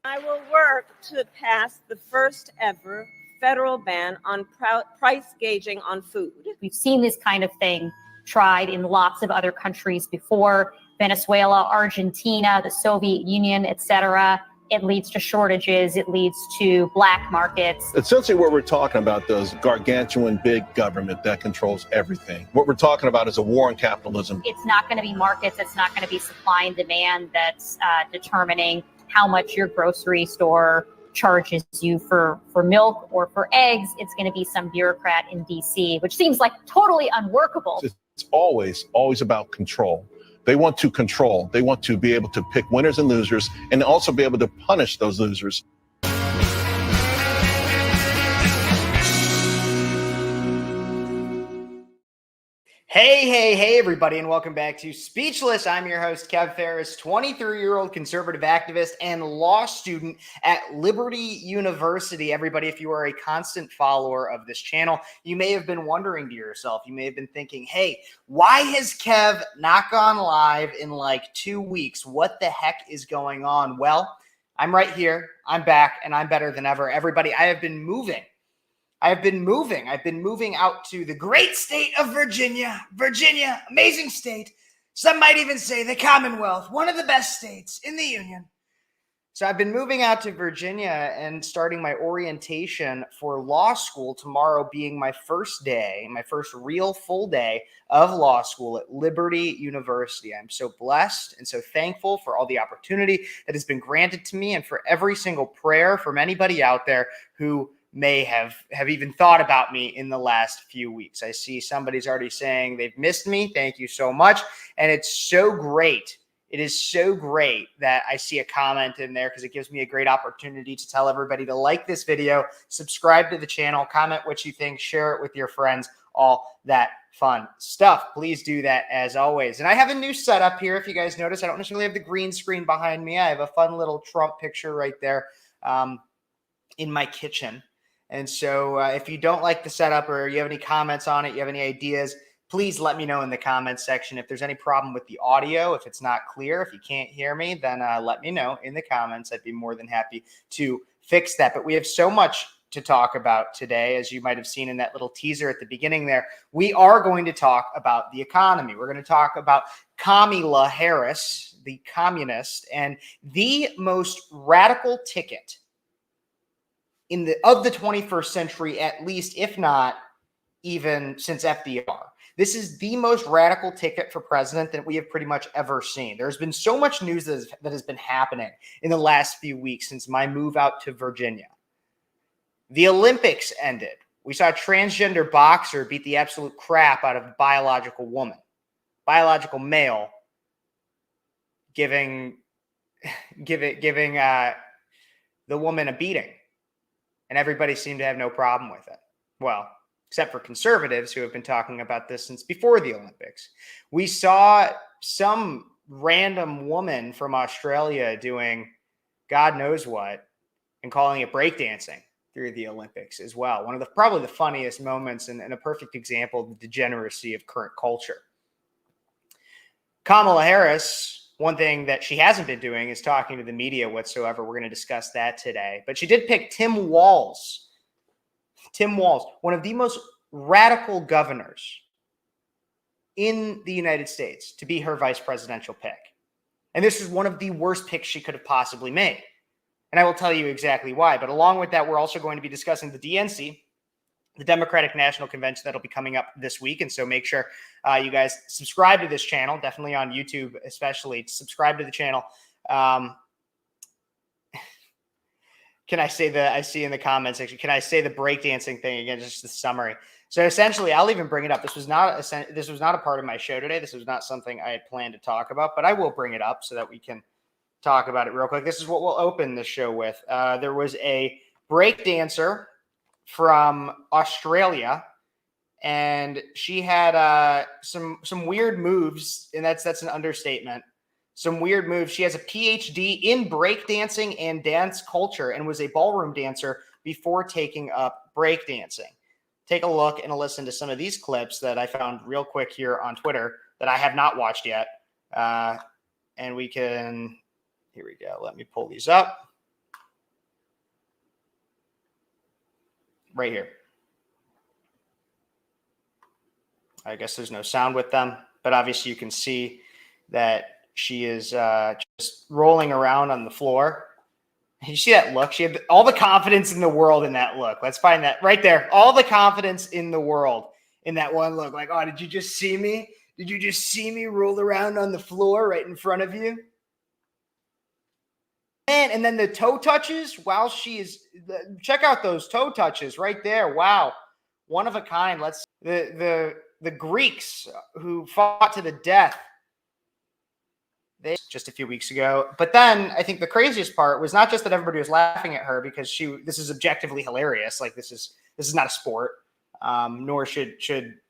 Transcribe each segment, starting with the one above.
I will work to pass the first ever federal ban on price gauging on food. We've seen this kind of thing tried in lots of other countries before: Venezuela, Argentina, the Soviet Union, etc. It leads to shortages. It leads to black markets. Essentially, what we're talking about is gargantuan big government that controls everything. What we're talking about is a war on capitalism. It's not going to be markets. It's not going to be supply and demand that's determining how much your grocery store charges you for milk or for eggs. It's going to be some bureaucrat in DC, which seems like totally unworkable. It's always about control. They want to control. They want to be able to pick winners and losers and also be able to punish those losers. Hey, everybody, and welcome back to Speechless. I'm your host, Phares, 23-year-old conservative activist and law student at Liberty University. Everybody, if you are a constant follower of this channel, you may have been wondering to yourself, you may have been thinking, hey, why has Kev not gone live in like 2 weeks? What the heck is going on? Well, I'm right here. I'm back, and I'm better than ever. Everybody, I've been moving out to the great state of Virginia. Virginia, amazing state. Some might even say the Commonwealth, one of the best states in the Union. So I've been moving out to Virginia and starting my orientation for law school, tomorrow being my first day, my first real full day of law school at Liberty University. I'm so blessed and so thankful for all the opportunity that has been granted to me and for every single prayer from anybody out there who may have even thought about me in the last few weeks. I see somebody's already saying they've missed me. Thank you so much. And it's so great. It is so great that I see a comment in there because it gives me a great opportunity to tell everybody to like this video, subscribe to the channel, comment what you think, share it with your friends, all that fun stuff. Please do that as always. And I have a new setup here. If you guys notice, I don't necessarily have the green screen behind me. I have a fun little Trump picture right there in my kitchen. And so if you don't like the setup or you have any comments on it, you have any ideas, please let me know in the comments section. If there's any problem with the audio, if it's not clear, if you can't hear me, then let me know in the comments. I'd be more than happy to fix that. But we have so much to talk about today, as you might have seen in that little teaser at the beginning there. We are going to talk about the economy. We're going to talk about Kamala Harris, the communist, and the most radical ticket of the 21st century, at least, if not even since FDR. This is the most radical ticket for president that we have pretty much ever seen. There's been so much news that has been happening in the last few weeks since my move out to Virginia. The Olympics ended. We saw a transgender boxer beat the absolute crap out of a biological woman, biological male, giving the woman a beating. And everybody seemed to have no problem with it. Well, except for conservatives who have been talking about this since before the Olympics. We saw some random woman from Australia doing God knows what and calling it breakdancing through the Olympics as well. One of probably the funniest moments and a perfect example of the degeneracy of current culture. Kamala Harris, one thing that she hasn't been doing is talking to the media whatsoever. We're going to discuss that today. But she did pick Tim Walz. Tim Walz, one of the most radical governors in the United States, to be her vice presidential pick. And this is one of the worst picks she could have possibly made. And I will tell you exactly why. But along with that, we're also going to be discussing the DNC, the Democratic National Convention that'll be coming up this week. And so make sure you guys subscribe to this channel, definitely on YouTube, especially subscribe to the channel. Can I say I see in the comment section, can I say the breakdancing thing again, just the summary? So essentially, I'll even bring it up. This was not a part of my show today. This was not something I had planned to talk about, but I will bring it up so that we can talk about it real quick. This is what we'll open this show with. There was a breakdancer from Australia, and she had some weird moves, and that's an understatement. Some weird moves. She has a PhD in breakdancing and dance culture and was a ballroom dancer before taking up breakdancing. Take a look and a listen to some of these clips that I found real quick here on Twitter that I have not watched yet. And we can, here we go. Let me pull these up. right here. I guess there's no sound with them, but obviously you can see that she is just rolling around on the floor. You see that look? She had all the confidence in the world in that look. Let's find that right there. All the confidence in the world in that one look. Like, oh, did you just see me? Did you just see me roll around on the floor right in front of you? And then the toe touches while she is, check out those toe touches right there. Wow. One of a kind. The Greeks who fought to the death, just a few weeks ago. But then I think the craziest part was not just that everybody was laughing at her because this is objectively hilarious. Like this is not a sport, nor should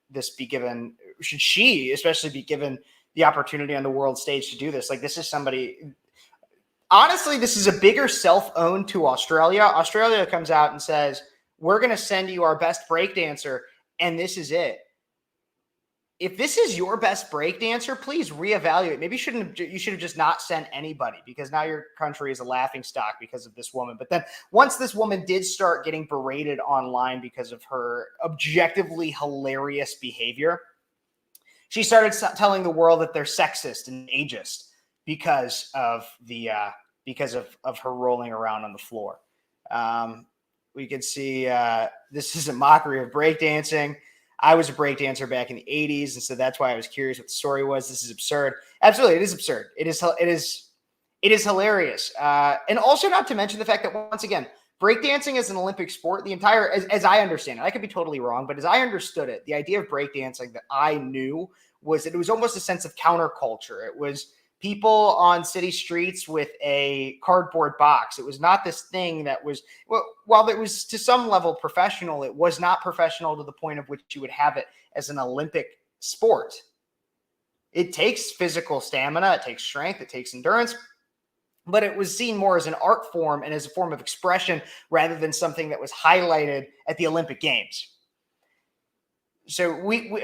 this be given. Should she especially be given the opportunity on the world stage to do this? Like this is somebody. Honestly, this is a bigger self-own to Australia. Australia comes out and says, "We're going to send you our best breakdancer, and this is it." If this is your best breakdancer, please reevaluate. Maybe you should have just not sent anybody because now your country is a laughingstock because of this woman. But then once this woman did start getting berated online because of her objectively hilarious behavior, she started telling the world that they're sexist and ageist because of her rolling around on the floor. We can see this is a mockery of breakdancing. I was a breakdancer back in the 80s, and so that's why I was curious what the story was. This is absurd. Absolutely, it is absurd. It is hilarious. And also not to mention the fact that, once again, breakdancing is an Olympic sport. The entire, as I understand it, I could be totally wrong, but as I understood it, the idea of breakdancing that I knew was that it was almost a sense of counterculture. It was people on city streets with a cardboard box. It was not this thing that was, well, while it was to some level professional, it was not professional to the point of which you would have it as an Olympic sport. It takes physical stamina, it takes strength, it takes endurance, but it was seen more as an art form and as a form of expression rather than something that was highlighted at the Olympic Games. So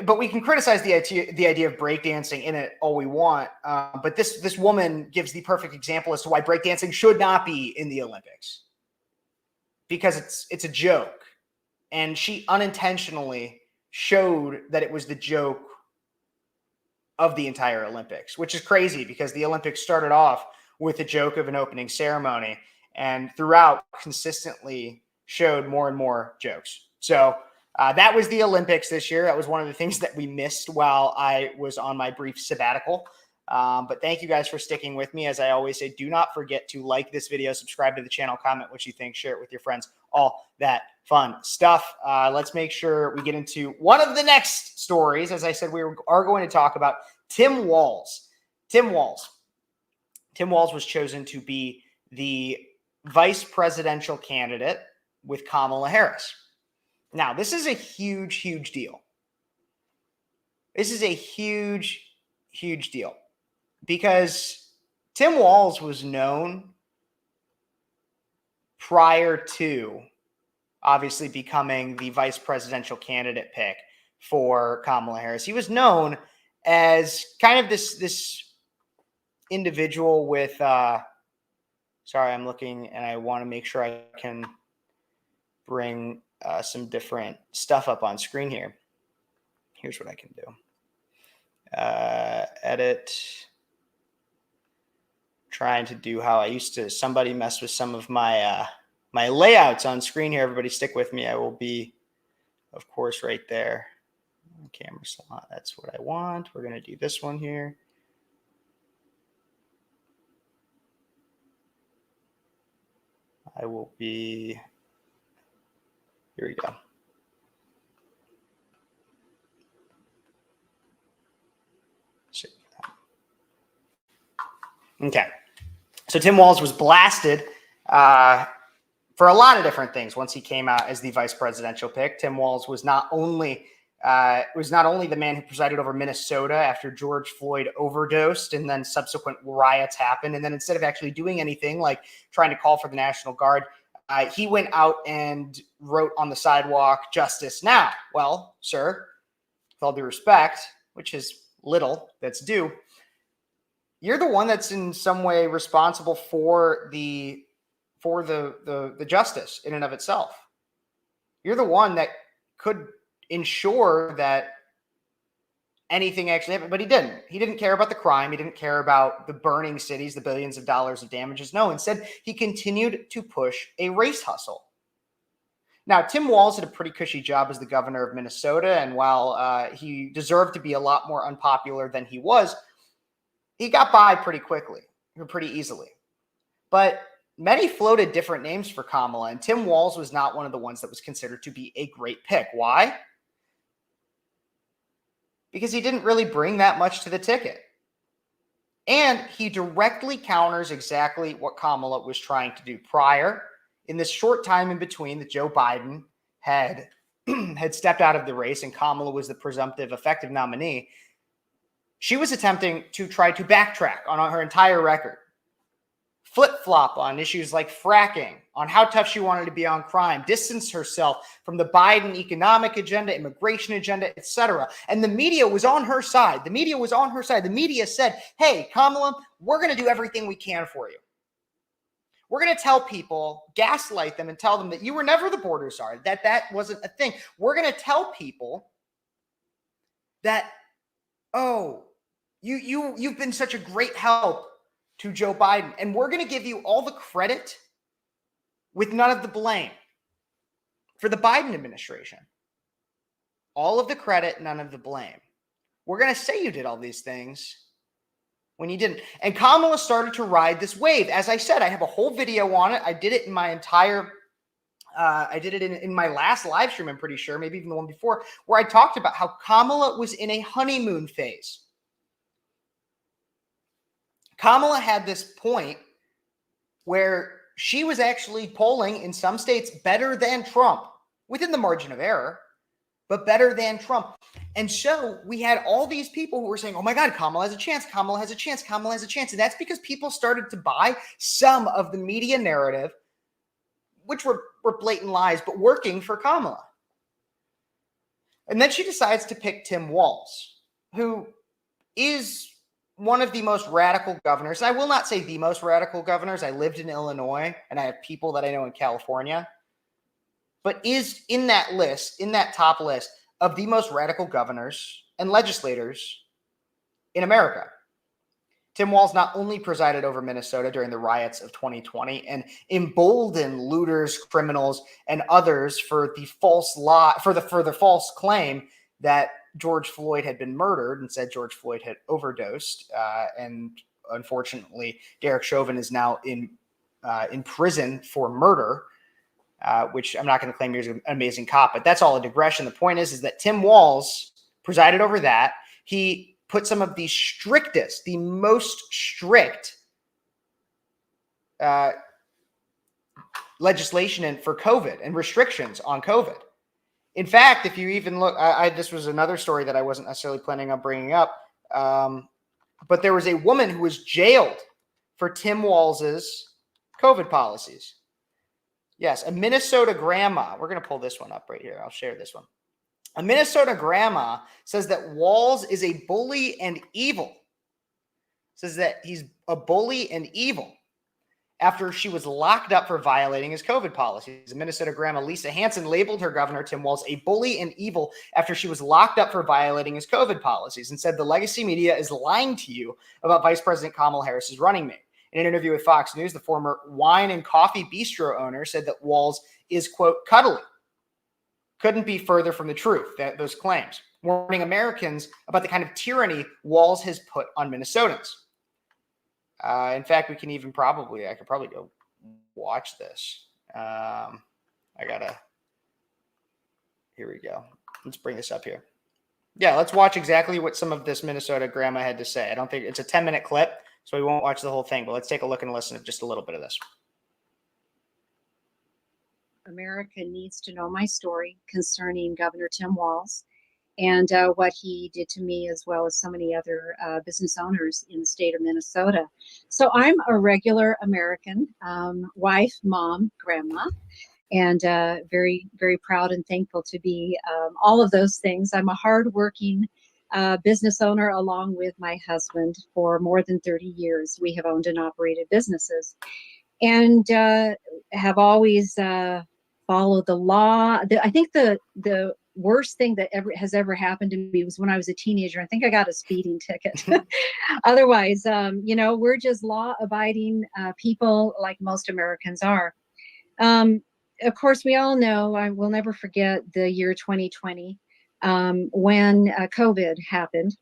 but we can criticize the idea of breakdancing in it all we want. But this woman gives the perfect example as to why breakdancing should not be in the Olympics, because it's a joke, and she unintentionally showed that it was the joke of the entire Olympics, which is crazy because the Olympics started off with a joke of an opening ceremony, and throughout consistently showed more and more jokes. So. That was the Olympics this year. That was one of the things that we missed while I was on my brief sabbatical. But thank you guys for sticking with me. As I always say, do not forget to like this video, subscribe to the channel, comment what you think, share it with your friends, all that fun stuff. Let's make sure we get into one of the next stories. As I said, we are going to talk about Tim Walz. Tim Walz was chosen to be the vice presidential candidate with Kamala Harris. Now, this is a huge, huge deal. This is a huge, huge deal because Tim Walz was known prior to obviously becoming the vice presidential candidate pick for Kamala Harris. He was known as kind of this individual with, sorry, I'm looking and I want to make sure I can bring some different stuff up on screen here. Here's what I can do. Edit. Trying to do how I used to. Somebody messed with some of my my layouts on screen here. Everybody stick with me. I will be, of course, right there. Camera slot. That's what I want. We're going to do this one here. I will be... Here we go. Okay. So Tim Walz was blasted for a lot of different things once he came out as the vice presidential pick. Tim Walz was not only the man who presided over Minnesota after George Floyd overdosed and then subsequent riots happened. And then instead of actually doing anything like trying to call for the National Guard, he went out and wrote on the sidewalk, "Justice now." Well, sir, with all due respect, which is little that's due, you're the one that's in some way responsible for the justice in and of itself. You're the one that could ensure that anything actually happened, but he didn't. He didn't care about the crime. He didn't care about the burning cities, the billions of dollars of damages. No, instead, he continued to push a race hustle. Now, Tim Walz had a pretty cushy job as the governor of Minnesota, and while he deserved to be a lot more unpopular than he was, he got by pretty quickly, or pretty easily. But many floated different names for Kamala, and Tim Walz was not one of the ones that was considered to be a great pick. Why? Because he didn't really bring that much to the ticket. And he directly counters exactly what Kamala was trying to do prior. In this short time in between that Joe Biden had stepped out of the race and Kamala was the presumptive effective nominee, she was attempting to try to backtrack on her entire record, flip-flop on issues like fracking, on how tough she wanted to be on crime, distance herself from the Biden economic agenda, immigration agenda, etc. And the media was on her side. The media was on her side. The media said, hey, Kamala, we're going to do everything we can for you. We're going to tell people, gaslight them, and tell them that you were never the border czar, that wasn't a thing. We're going to tell people that, oh, you've been such a great help to Joe Biden, and we're going to give you all the credit with none of the blame for the Biden administration. All of the credit, none of the blame. We're going to say you did all these things when you didn't. And Kamala started to ride this wave. As I said, I have a whole video on it. I did it in my entire, in my last live stream, I'm pretty sure, maybe even the one before, where I talked about how Kamala was in a honeymoon phase. Kamala had this point where she was actually polling in some states better than Trump, within the margin of error, but better than Trump. And so we had all these people who were saying, oh my God, Kamala has a chance, Kamala has a chance, Kamala has a chance. And that's because people started to buy some of the media narrative, which were blatant lies, but working for Kamala. And then she decides to pick Tim Walz, who is one of the most radical governors. And I will not say the most radical governors. I lived in Illinois and I have people that I know in California, but is in that list, in that top list of the most radical governors and legislators in America. Tim Walz not only presided over Minnesota during the riots of 2020 and emboldened looters, criminals, and others for the false false claim that George Floyd had been murdered, and said George Floyd had overdosed. And unfortunately, Derek Chauvin is now in prison for murder, which I'm not going to claim he's an amazing cop, but that's all a digression. The point is that Tim Walz presided over that. He put some of the strictest, the most strict legislation in for COVID and restrictions on COVID. In fact, if you even look, this was another story that I wasn't necessarily planning on bringing up, but there was a woman who was jailed for Tim Walz's COVID policies. Yes, a Minnesota grandma. We're going to pull this one up right here. I'll share this one. A Minnesota grandma says that Walz is a bully and evil. Says that he's a bully and evil after she was locked up for violating his COVID policies. Minnesota grandma Lisa Hansen labeled her governor, Tim Walz, a bully and evil after she was locked up for violating his COVID policies and said the legacy media is lying to you about Vice President Kamala Harris's running mate. In an interview with Fox News, the former wine and coffee bistro owner said that Walz is, quote, cuddly. Couldn't be further from the truth, those claims, warning Americans about the kind of tyranny Walz has put on Minnesotans. In fact, I could probably go watch this. Here we go. Let's bring this up here. Yeah, let's watch exactly what some of this Minnesota grandma had to say. I don't think it's a 10-minute clip, so we won't watch the whole thing, but let's take a look and listen to just a little bit of this. America needs to know my story concerning Governor Tim Walz and what he did to me, as well as so many other business owners in the state of Minnesota. So I'm a regular American, wife, mom, grandma, and very, very proud and thankful to be all of those things. I'm a hardworking business owner along with my husband for more than 30 years. We have owned and operated businesses and have always follow the law. I think the worst thing that has ever happened to me was when I was a teenager. I think I got a speeding ticket. Otherwise, we're just law-abiding people like most Americans are. Of course, we all know, I will never forget the year 2020 when COVID happened.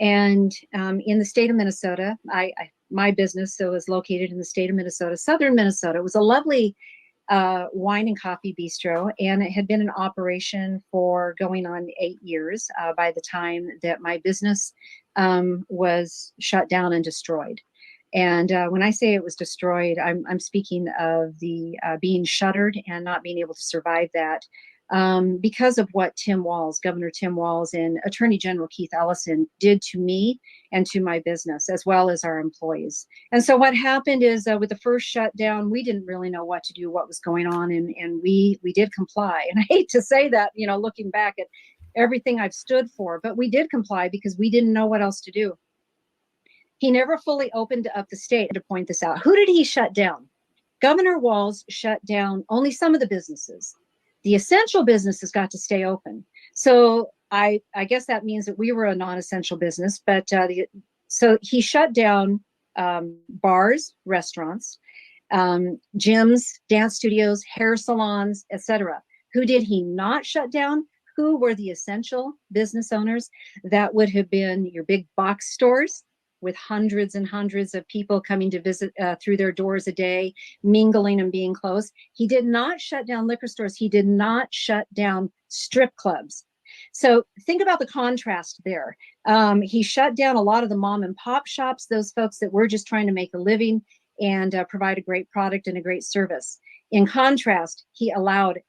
And in the state of Minnesota, my business is located in the state of Minnesota, southern Minnesota. It was a lovely wine and coffee bistro, and it had been in operation for going on 8 years by the time that my business was shut down and destroyed. And when I say it was destroyed, I'm speaking of the being shuttered and not being able to survive that because of what Governor Tim Walz, and Attorney General Keith Ellison did to me and to my business, as well as our employees. And so what happened is with the first shutdown, we didn't really know what to do, what was going on, and we did comply. And I hate to say that, looking back at everything I've stood for, but we did comply because we didn't know what else to do. He never fully opened up the state. To point this out, who did he shut down? Governor Walz shut down only some of the businesses. The essential businesses got to stay open. So I guess that means that we were a non-essential business, but so he shut down bars, restaurants, gyms, dance studios, hair salons, etc. Who did he not shut down? Who were the essential business owners? That would have been your big box stores, with hundreds and hundreds of people coming to visit through their doors a day, mingling and being close. He did not shut down liquor stores. He did not shut down strip clubs. So think about the contrast there. He shut down a lot of the mom and pop shops, those folks that were just trying to make a living and provide a great product and a great service. In contrast, he allowed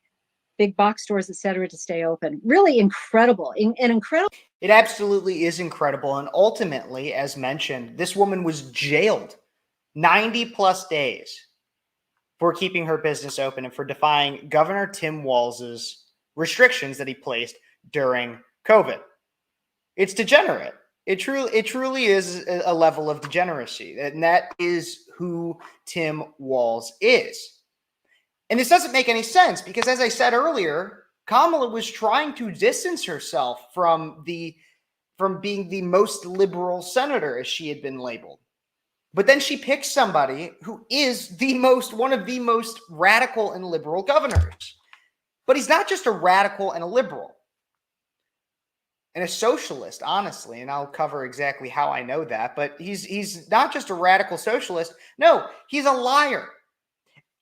big box stores, et cetera, to stay open. Really incredible, incredible. It absolutely is incredible. And ultimately, as mentioned, this woman was jailed 90 plus days for keeping her business open and for defying Governor Tim Walz's restrictions that he placed during COVID. It's degenerate. It truly is a level of degeneracy. And that is who Tim Walz is. And this doesn't make any sense because, as I said earlier, Kamala was trying to distance herself from being the most liberal senator, as she had been labeled. But then she picks somebody who is one of the most radical and liberal governors. But he's not just a radical and a liberal and a socialist, honestly, and I'll cover exactly how I know that. But he's not just a radical socialist. No, he's a liar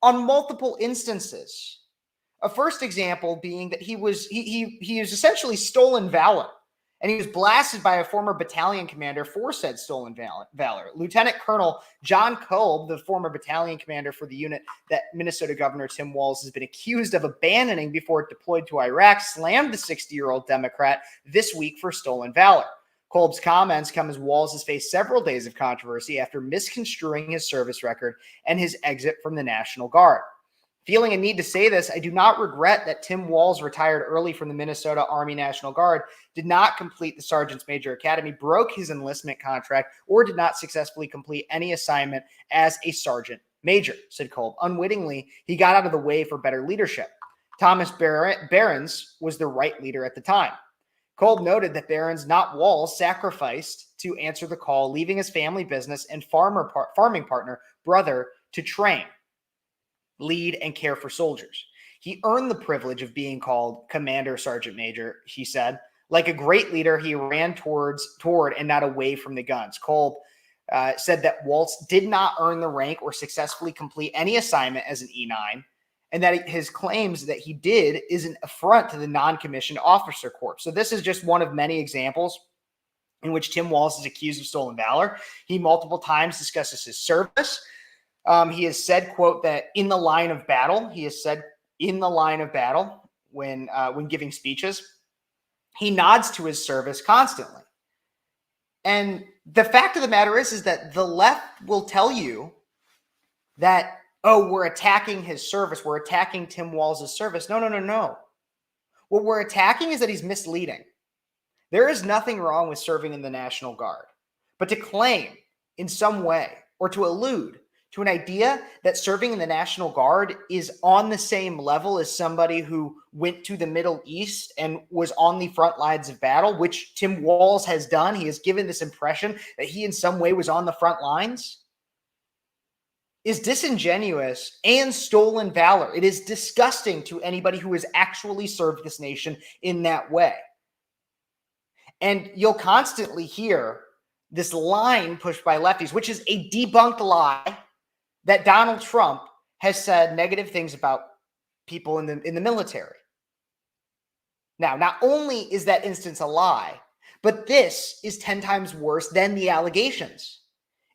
on multiple instances. A first example being that he was essentially stolen valor, and he was blasted by a former battalion commander for said stolen valor. Lieutenant Colonel John Kolb, the former battalion commander for the unit that Minnesota Governor Tim Walz has been accused of abandoning before it deployed to Iraq, slammed the 60-year-old Democrat this week for stolen valor. Kolb's comments come as Walz has faced several days of controversy after misconstruing his service record and his exit from the National Guard. Feeling a need to say this, I do not regret that Tim Walz retired early from the Minnesota Army National Guard, did not complete the Sergeant's Major Academy, broke his enlistment contract, or did not successfully complete any assignment as a Sergeant Major, said Kolb. Unwittingly, he got out of the way for better leadership. Thomas Behrens was the right leader at the time. Kolb noted that Behrens, not Walz, sacrificed to answer the call, leaving his family business and farming partner, brother, to train, lead, and care for soldiers. He earned the privilege of being called Commander Sergeant Major, he said. Like a great leader, he ran toward and not away from the guns. Kolb said that Walz did not earn the rank or successfully complete any assignment as an E9, and that his claims that he did is an affront to the non-commissioned officer corps. So this is just one of many examples in which Tim Walz is accused of stolen valor. He multiple times discusses his service. He has said, quote, that in the line of battle, when giving speeches, he nods to his service constantly. And the fact of the matter is that the left will tell you that, oh, we're attacking his service. We're attacking Tim Walz's service. No. What we're attacking is that he's misleading. There is nothing wrong with serving in the National Guard. But to claim in some way or to allude to an idea that serving in the National Guard is on the same level as somebody who went to the Middle East and was on the front lines of battle, which Tim Walz has done. He has given this impression that he in some way was on the front lines, is disingenuous and stolen valor. It is disgusting to anybody who has actually served this nation in that way. And you'll constantly hear this line pushed by lefties, which is a debunked lie, that Donald Trump has said negative things about people in the military. Now, not only is that instance a lie, but this is 10 times worse than the allegations.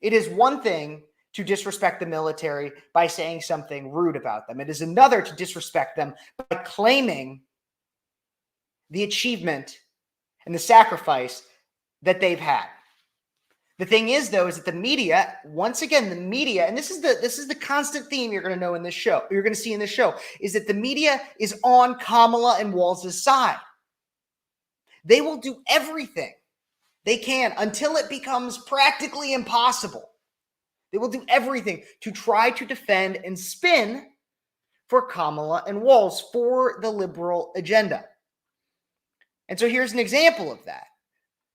It is one thing to disrespect the military by saying something rude about them. It is another to disrespect them by claiming the achievement and the sacrifice that they've had. The thing is, though, is that the media, once again, the media, and this is the constant theme you're going to know in this show, you're going to see in this show, is that the media is on Kamala and Walz's side. They will do everything they can until it becomes practically impossible. They will do everything to try to defend and spin for Kamala and Walz for the liberal agenda. And so here's an example of that.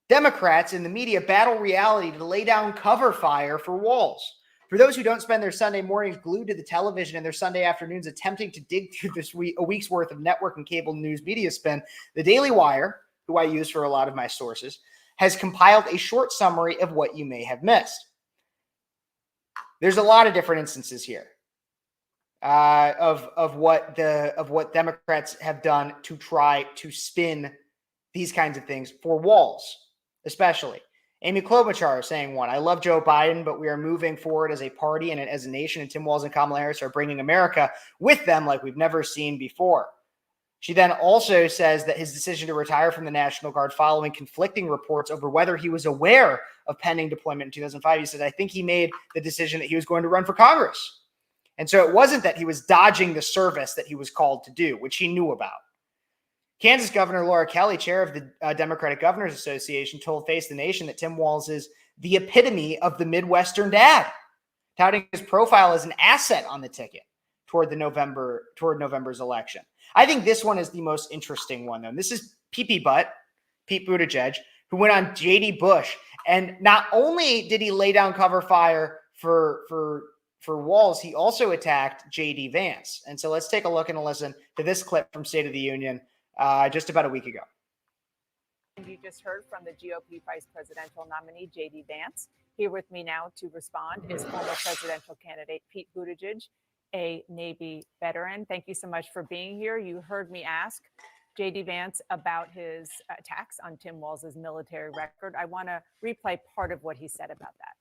Democrats in the media battle reality to lay down cover fire for Walz. For those who don't spend their Sunday mornings glued to the television and their Sunday afternoons attempting to dig through a week's worth of network and cable news media spin, the Daily Wire, who I use for a lot of my sources, has compiled a short summary of what you may have missed. There's a lot of different instances here of what Democrats have done to try to spin these kinds of things for Walz. Especially Amy Klobuchar saying one, I love Joe Biden, but we are moving forward as a party and as a nation, and Tim Walz and Kamala Harris are bringing America with them like we've never seen before. She then also says that his decision to retire from the National Guard following conflicting reports over whether he was aware of pending deployment in 2005, he said, I think he made the decision that he was going to run for Congress. And so it wasn't that he was dodging the service that he was called to do, which he knew about. Kansas Governor Laura Kelly, chair of the Democratic Governors Association, told Face the Nation that Tim Walz is the epitome of the Midwestern dad, touting his profile as an asset on the ticket toward November's election. I think this one is the most interesting one, though. And this is Pete Buttigieg, who went on J.D. Bush. And not only did he lay down cover fire for Walz, he also attacked J.D. Vance. And so let's take a look and a listen to this clip from State of the Union just about a week ago. You just heard from the GOP vice presidential nominee, J.D. Vance. Here with me now to respond is former presidential candidate Pete Buttigieg, a Navy veteran. Thank you so much for being here. You heard me ask J.D. Vance about his attacks on Tim Walz's military record. I want to replay part of what he said about that.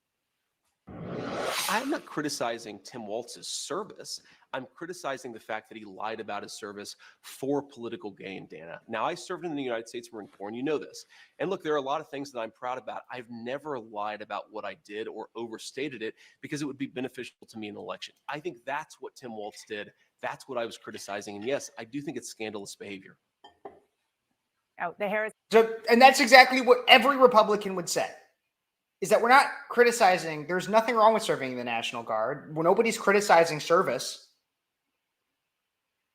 I'm not criticizing Tim Walz's service. I'm criticizing the fact that he lied about his service for political gain, Dana. Now, I served in the United States Marine Corps, and you know this. And look, there are a lot of things that I'm proud about. I've never lied about what I did or overstated it because it would be beneficial to me in an election. I think that's what Tim Walz did. That's what I was criticizing. And yes, I do think it's scandalous behavior. Oh, the Harris. And that's exactly what every Republican would say. Is that we're not criticizing, there's nothing wrong with serving in the National Guard. When nobody's criticizing service.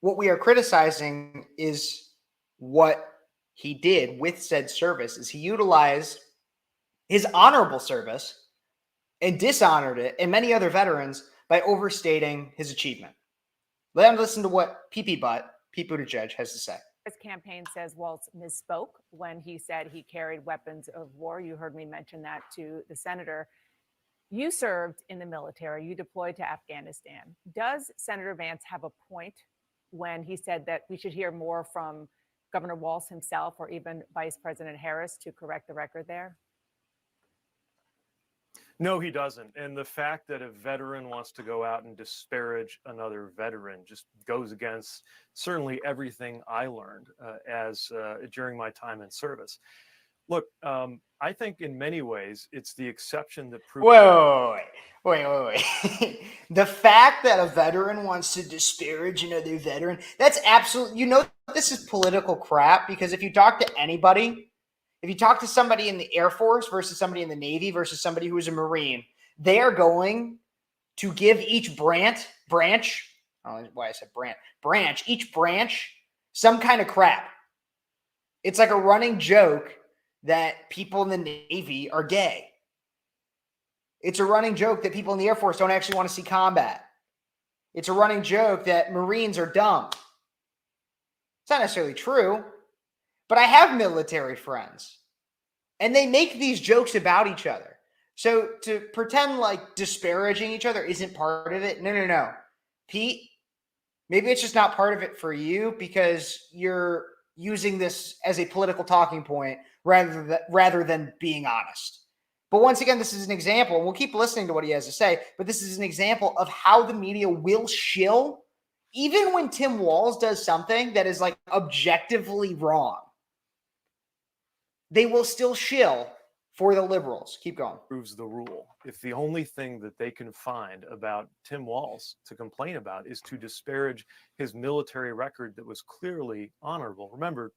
What we are criticizing is what he did with said service, is he utilized his honorable service and dishonored it and many other veterans by overstating his achievement. Let him listen to what Pete Buttigieg has to say. His campaign says Walz misspoke when he said he carried weapons of war. You heard me mention that to the senator. You served in the military. You deployed to Afghanistan. Does Senator Vance have a point when he said that we should hear more from Governor Walz himself or even Vice President Harris to correct the record there? No, he doesn't. And the fact that a veteran wants to go out and disparage another veteran just goes against certainly everything I learned during my time in service. Look, I think in many ways it's the exception that proves. Wait. The fact that a veteran wants to disparage another veteran, that's absolutely, this is political crap, because if you talk to anybody, if you talk to somebody in the Air Force versus somebody in the Navy versus somebody who is a Marine, they are going to give each branch, I don't know why I said branch, each branch, some kind of crap. It's like a running joke that people in the Navy are gay. It's a running joke that people in the Air Force don't actually want to see combat. It's a running joke that Marines are dumb. It's not necessarily true, but I have military friends, and they make these jokes about each other. So to pretend like disparaging each other isn't part of it, no. Pete, maybe it's just not part of it for you because you're using this as a political talking point rather than being honest. But once again, this is an example, and we'll keep listening to what he has to say, but this is an example of how the media will shill, even when Tim Walz does something that is like objectively wrong. They will still shill for the liberals. Keep going. Proves the rule. If the only thing that they can find about Tim Walz to complain about is to disparage his military record that was clearly honorable. Remember,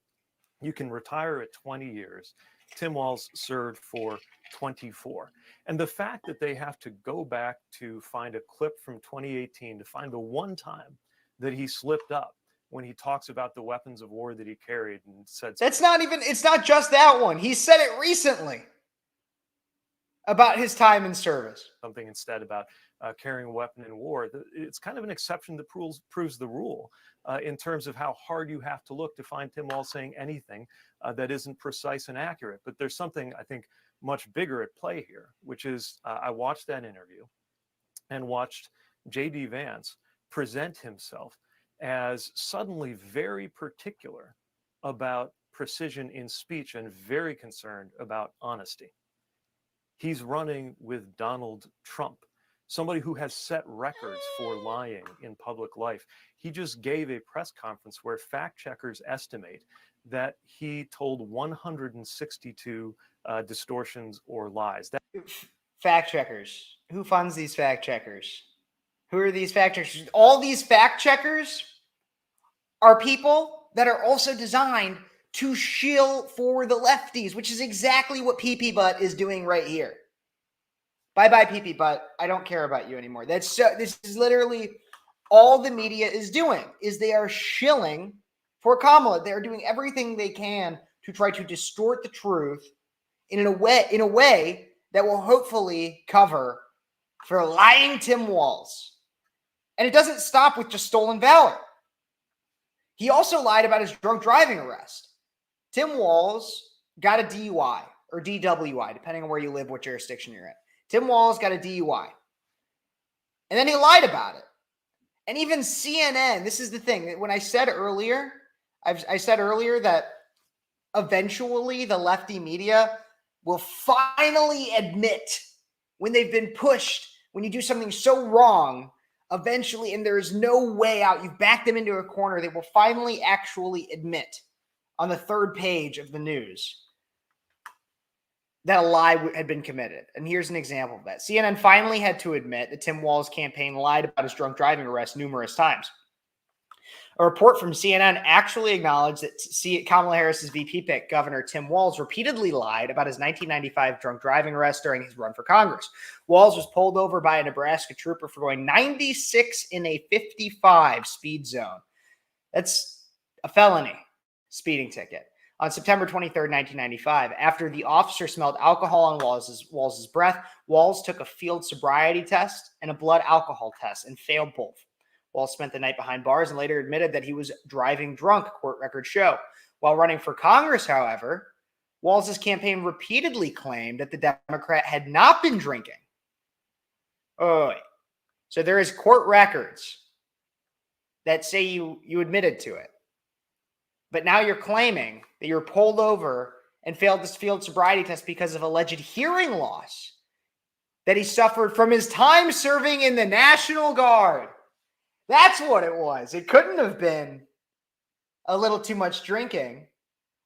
you can retire at 20 years. Tim Walz served for 24. And the fact that they have to go back to find a clip from 2018 to find the one time that he slipped up when he talks about the weapons of war that he carried and said... It's not just that one. He said it recently about his time in service. Something instead about carrying a weapon in war. It's kind of an exception that proves the rule in terms of how hard you have to look to find Tim Walz saying anything that isn't precise and accurate. But there's something, I think, much bigger at play here, which is I watched that interview and watched J.D. Vance present himself as suddenly very particular about precision in speech and very concerned about honesty. He's running with Donald Trump, somebody who has set records for lying in public life. He just gave a press conference where fact checkers estimate that he told 162 distortions or lies. Fact checkers. Who funds these fact checkers? Who are these fact checkers? All these fact checkers are people that are also designed to shill for the lefties, which is exactly what PP Butt is doing right here. Bye-bye, PP Butt. I don't care about you anymore. This is literally all the media is doing, is they are shilling for Kamala. They are doing everything they can to try to distort the truth in a way that will hopefully cover for lying Tim Walz. And it doesn't stop with just stolen valor. He also lied about his drunk driving arrest. Tim Walz got a DUI or DWI, depending on where you live, what jurisdiction you're in. Tim Walz got a DUI. And then he lied about it. And even CNN, this is the thing. When I said earlier, I said earlier that eventually the lefty media will finally admit when they've been pushed, when you do something so wrong, eventually, and there is no way out, you've backed them into a corner, they will finally actually admit on the third page of the news that a lie had been committed. And here's an example of that. CNN finally had to admit that Tim Walz's campaign lied about his drunk driving arrest numerous times. A report from CNN actually acknowledged that Kamala Harris's VP pick, Governor Tim Walz, repeatedly lied about his 1995 drunk driving arrest during his run for Congress. Walz was pulled over by a Nebraska trooper for going 96 in a 55 speed zone. That's a felony speeding ticket. On September 23rd, 1995, after the officer smelled alcohol on Walz's breath, Walz took a field sobriety test and a blood alcohol test and failed both. Walz spent the night behind bars and later admitted that he was driving drunk, court records show. While running for Congress, however, Walz's campaign repeatedly claimed that the Democrat had not been drinking. Oh, wait. So there is court records that say you admitted to it. But now you're claiming that you're pulled over and failed this field sobriety test because of alleged hearing loss that he suffered from his time serving in the National Guard. That's what it was. It couldn't have been a little too much drinking,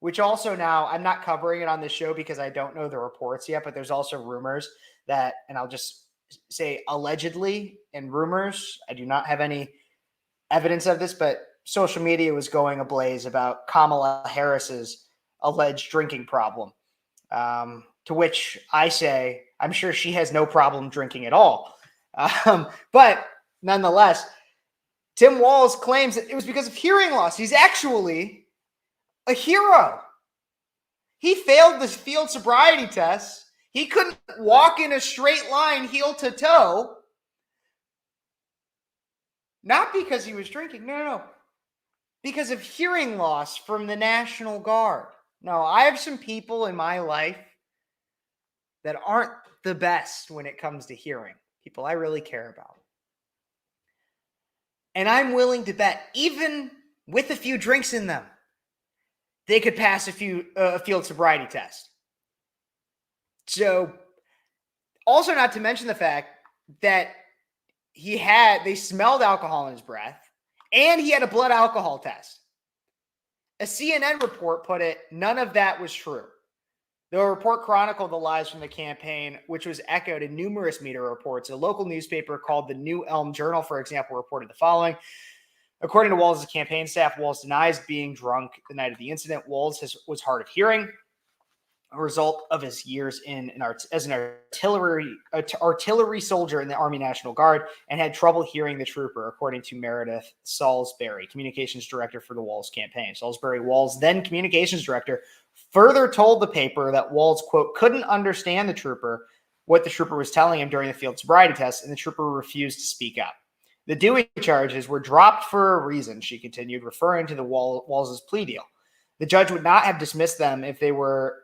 which also now I'm not covering it on this show because I don't know the reports yet, but there's also rumors that, and I'll just say allegedly and rumors, I do not have any evidence of this, but social media was going ablaze about Kamala Harris's alleged drinking problem, to which I say, I'm sure she has no problem drinking at all. But nonetheless, Tim Walz claims that it was because of hearing loss. He's actually a hero. He failed the field sobriety test. He couldn't walk in a straight line heel to toe. Not because he was drinking. No. Because of hearing loss from the National Guard. No, I have some people in my life that aren't the best when it comes to hearing. People I really care about. And I'm willing to bet, even with a few drinks in them, they could pass a field sobriety test. So, also not to mention the fact that they smelled alcohol in his breath, and he had a blood alcohol test. A CNN report put it, none of that was true. The report chronicled the lies from the campaign, which was echoed in numerous media reports. A local newspaper called the New Elm Journal, for example, reported the following. According to Walz's campaign staff, Walz denies being drunk the night of the incident. Walz was hard of hearing, a result of his years as an artillery soldier in the Army National Guard, and had trouble hearing the trooper, according to Meredith Salisbury, communications director for the Walz campaign. Salisbury, Walz, then communications director, further told the paper that Walz, quote, couldn't understand what the trooper was telling him during the field sobriety test, and the trooper refused to speak up. The Dewey charges were dropped for a reason, she continued, referring to the Walz's plea deal. The judge would not have dismissed them if there were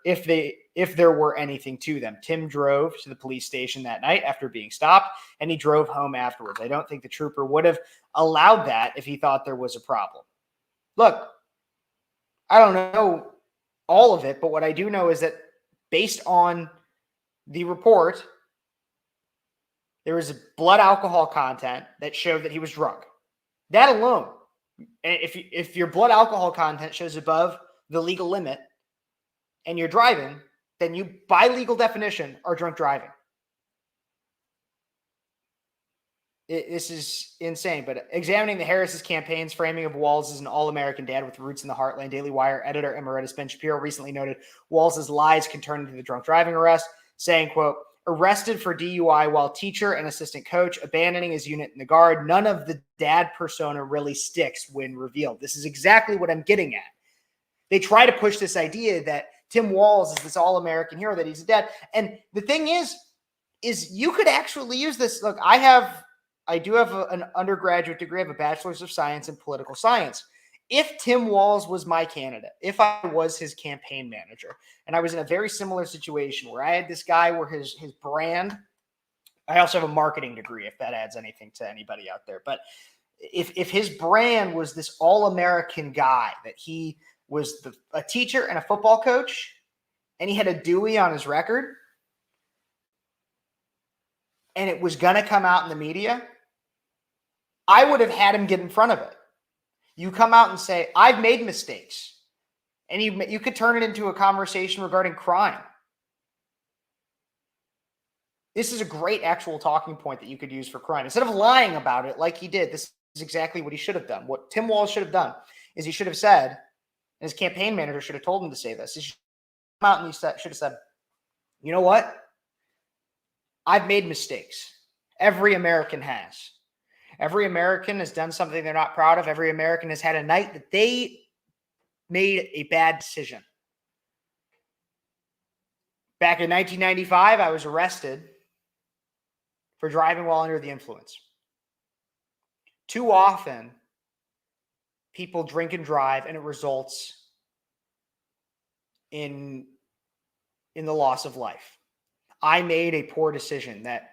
anything to them. Tim drove to the police station that night after being stopped, and he drove home afterwards. I don't think the trooper would have allowed that if he thought there was a problem. Look, I don't know all of it, but what I do know is that based on the report, there was a blood alcohol content that showed that he was drunk. That alone, if your blood alcohol content shows above the legal limit and you're driving, then you, by legal definition, are drunk driving. This is insane. But examining the Harris's campaign's framing of Walz as an all-American dad with roots in the heartland, Daily Wire editor Emeritus Ben Shapiro recently noted Walz's lies can turn into the drunk driving arrest, saying, quote, arrested for DUI while teacher and assistant coach, abandoning his unit in the Guard. None of the dad persona really sticks when revealed. This is exactly what I'm getting at. They try to push this idea that Tim Walz is this all-American hero, that he's a dad. And the thing is you could actually use this. Look, I do have an undergraduate degree. I have a bachelor's of science in political science. If Tim Walz was my candidate, if I was his campaign manager, and I was in a very similar situation where I had this guy where his brand, I also have a marketing degree, if that adds anything to anybody out there. But if his brand was this all-American guy, that he was a teacher and a football coach, and he had a Dewey on his record, and it was going to come out in the media, I would have had him get in front of it. You come out and say, I've made mistakes. And you could turn it into a conversation regarding crime. This is a great actual talking point that you could use for crime. Instead of lying about it like he did, this is exactly what he should have done. What Tim Walz should have done is he should have said, and his campaign manager should have told him to say this, he should come out and he should have said, you know what? I've made mistakes. Every American has. Every American has done something they're not proud of. Every American has had a night that they made a bad decision. Back in 1995, I was arrested for driving while under the influence. Too often, people drink and drive, and it results in the loss of life. I made a poor decision that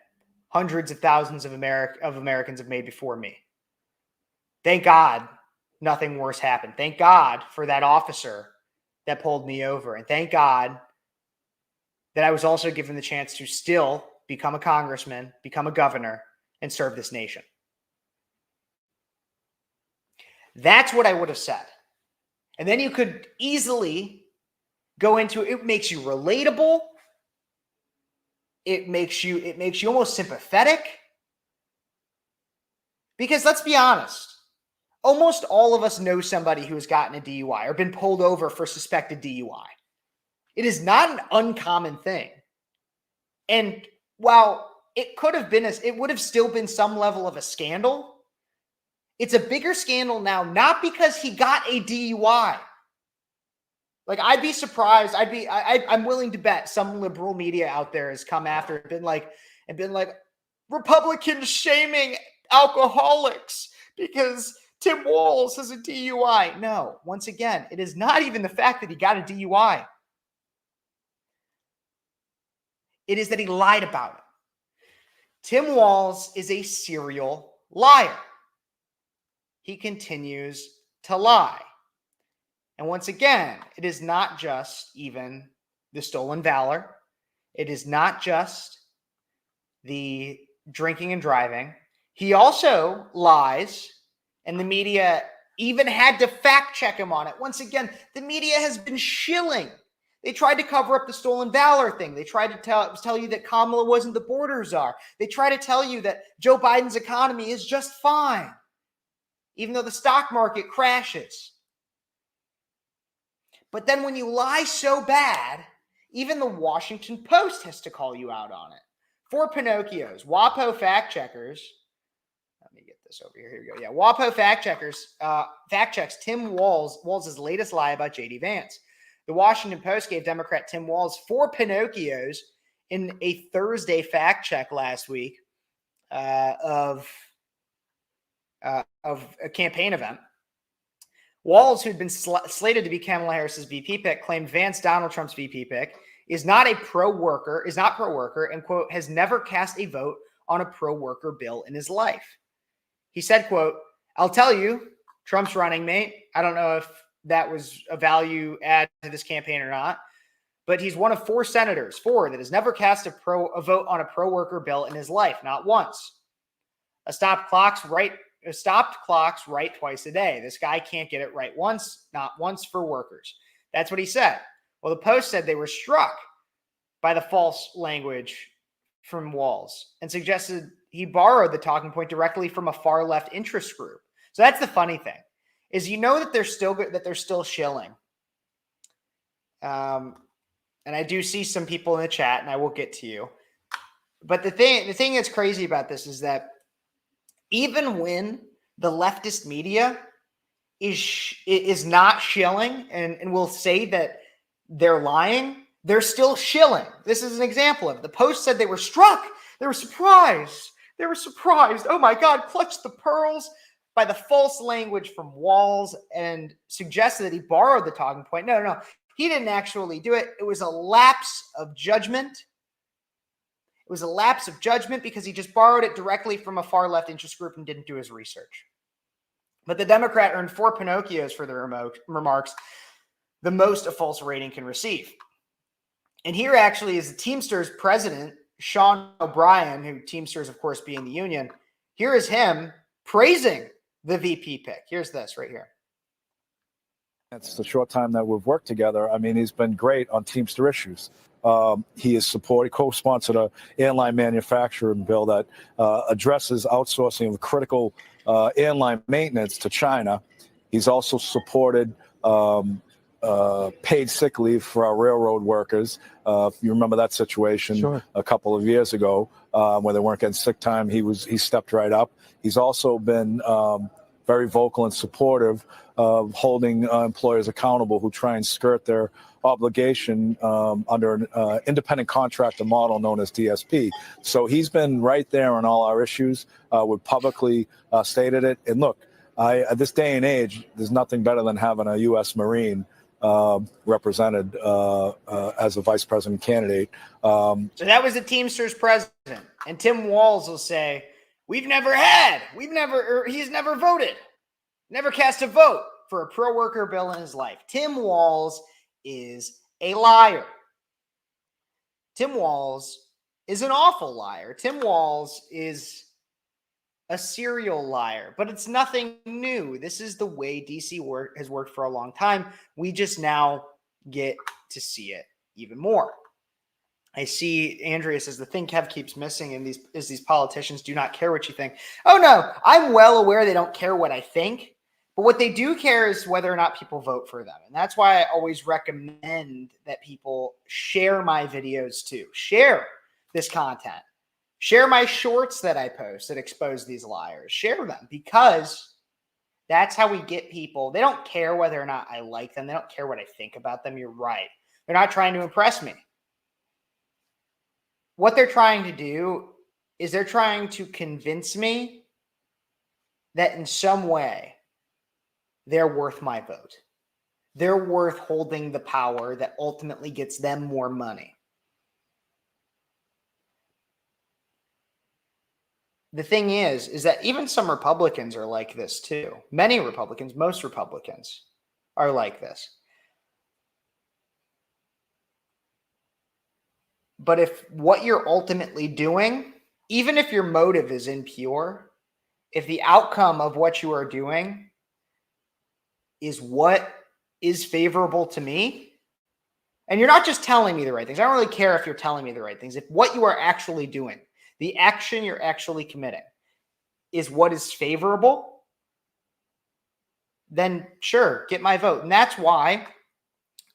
hundreds of thousands of Americans have made before me. Thank God nothing worse happened. Thank God for that officer that pulled me over. And thank God that I was also given the chance to still become a congressman, become a governor, and serve this nation. That's what I would have said. And then you could easily go into it. Makes you relatable. It makes you almost sympathetic. Because let's be honest, almost all of us know somebody who has gotten a DUI or been pulled over for suspected DUI. It is not an uncommon thing. And while it could have been, it would have still been some level of a scandal. It's a bigger scandal now, not because he got a DUI. Like, I'd be surprised. I'm willing to bet some liberal media out there has come after and been like, Republicans shaming alcoholics because Tim Walz has a DUI. No, once again, it is not even the fact that he got a DUI. It is that he lied about it. Tim Walz is a serial liar. He continues to lie. And once again, it is not just even the stolen valor. It is not just the drinking and driving. He also lies, and the media even had to fact check him on it. Once again, the media has been shilling. They tried to cover up the stolen valor thing. They tried to tell you that Kamala wasn't the border czar. They try to tell you that Joe Biden's economy is just fine, even though the stock market crashes. But then when you lie so bad, even the Washington Post has to call you out on it. 4 Pinocchios, WAPO fact checkers. Let me get this over here. Here we go. Yeah, WAPO fact checkers fact checks Tim Walz's latest lie about JD Vance. The Washington Post gave Democrat Tim Walz 4 Pinocchios in a Thursday fact check last week of a campaign event. Walz, who'd been slated to be Kamala Harris's VP pick, claimed Vance, Donald Trump's VP pick, is not pro-worker, and, quote, has never cast a vote on a pro-worker bill in his life. He said, quote, I'll tell you, Trump's running mate. I don't know if that was a value add to this campaign or not, but he's one of 4 senators, that has never cast a vote on a pro-worker bill in his life, not once. Stopped clocks right twice a day. This guy can't get it right once, not once for workers. That's what he said. Well, the Post said they were struck by the false language from Walz and suggested he borrowed the talking point directly from a far left interest group. So that's the funny thing, is that they're still shilling. And I do see some people in the chat, and I will get to you. But the thing that's crazy about this is that even when the leftist media is not shilling and will say that they're lying, they're still shilling. This is an example of it. The Post said they were struck. They were surprised. They were surprised. Oh my God, clutched the pearls by the false language from Walz and suggested that he borrowed the talking point. No. He didn't actually do it. It was a lapse of judgment. It was a lapse of judgment because he just borrowed it directly from a far left interest group and didn't do his research. But the Democrat earned 4 Pinocchios for the remarks, the most a false rating can receive. And here actually is the Teamsters president, Sean O'Brien, who Teamsters, of course, being the union. Here is him praising the VP pick. Here's this right here. It's the short time that we've worked together. I mean, he's been great on Teamster issues. He is co-sponsored an airline manufacturing bill that addresses outsourcing of critical airline maintenance to China. He's also supported paid sick leave for our railroad workers. If you remember that situation a couple of years ago where they weren't getting sick time, he stepped right up. He's also been very vocal and supportive of holding employers accountable who try and skirt their obligation under an independent contractor model known as DSP. So he's been right there on all our issues. We've publicly stated it. And look, at this day and age, there's nothing better than having a U.S. Marine represented as a vice president candidate. So that was the Teamsters president. And Tim Walz will say, he's never voted, never cast a vote for a pro-worker bill in his life. Tim Walz is a liar. Tim Walz is an awful liar. Tim Walz is a serial liar, but it's nothing new. This is the way DC has worked for a long time. We just now get to see it even more. I see Andrea says the thing Kev keeps missing is these politicians do not care what you think. Oh no, I'm well aware they don't care what I think, but what they do care is whether or not people vote for them. And that's why I always recommend that people share my videos too. Share this content. Share my shorts that I post that expose these liars. Share them, because that's how we get people. They don't care whether or not I like them. They don't care what I think about them. You're right. They're not trying to impress me. What they're trying to do is they're trying to convince me that in some way they're worth my vote. They're worth holding the power that ultimately gets them more money. The thing is that even some Republicans are like this too. Many Republicans, most Republicans are like this. But if what you're ultimately doing, even if your motive is impure, if the outcome of what you are doing is what is favorable to me, and you're not just telling me the right things. I don't really care if you're telling me the right things. If what you are actually doing, the action you're actually committing, is what is favorable, then sure, get my vote. And that's why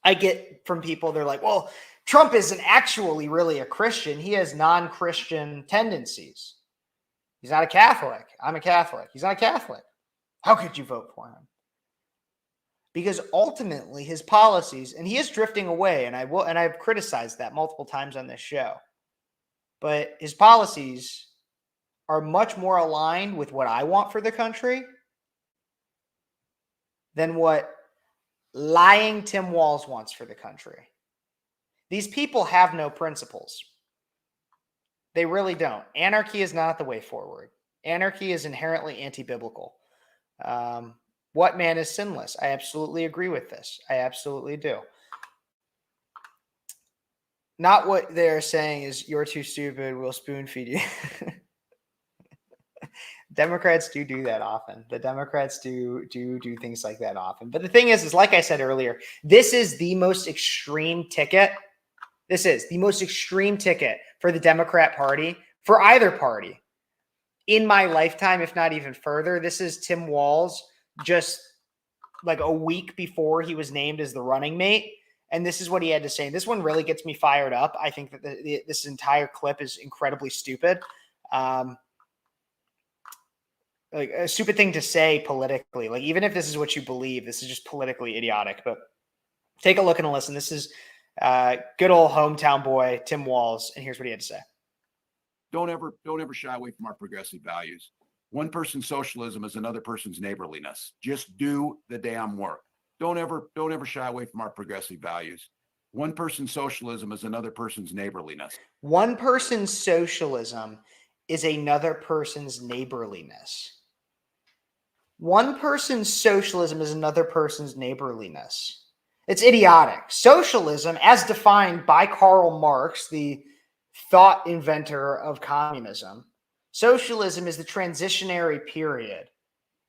I get from people, they're like, well, Trump isn't actually really a Christian. He has non-Christian tendencies. He's not a Catholic. I'm a Catholic. He's not a Catholic. How could you vote for him? Because ultimately his policies, and he is drifting away, and I've criticized that multiple times on this show, but his policies are much more aligned with what I want for the country than what lying Tim Walz wants for the country. These people have no principles. They really don't. Anarchy is not the way forward. Anarchy is inherently anti-biblical. What man is sinless? I absolutely agree with this. I absolutely do. Not what they're saying is you're too stupid, we'll spoon feed you. Democrats do that often. The Democrats do things like that often. But the thing is like I said earlier, this is the most extreme ticket. This is the most extreme ticket for the Democrat Party, for either party, in my lifetime, if not even further. This is Tim Walz just like a week before he was named as the running mate. And this is what he had to say. And this one really gets me fired up. I think that this entire clip is incredibly stupid. Like a stupid thing to say politically. Like, even if this is what you believe, this is just politically idiotic. But take a look and listen. This is good old hometown boy, Tim Walz. And here's what he had to say. Don't ever shy away from our progressive values. One person's socialism is another person's neighborliness. Just do the damn work. Don't ever shy away from our progressive values. One person's socialism is another person's neighborliness. One person's socialism is another person's neighborliness. One person's socialism is another person's neighborliness. It's idiotic. Socialism, as defined by Karl Marx, the thought inventor of communism, socialism is the transitionary period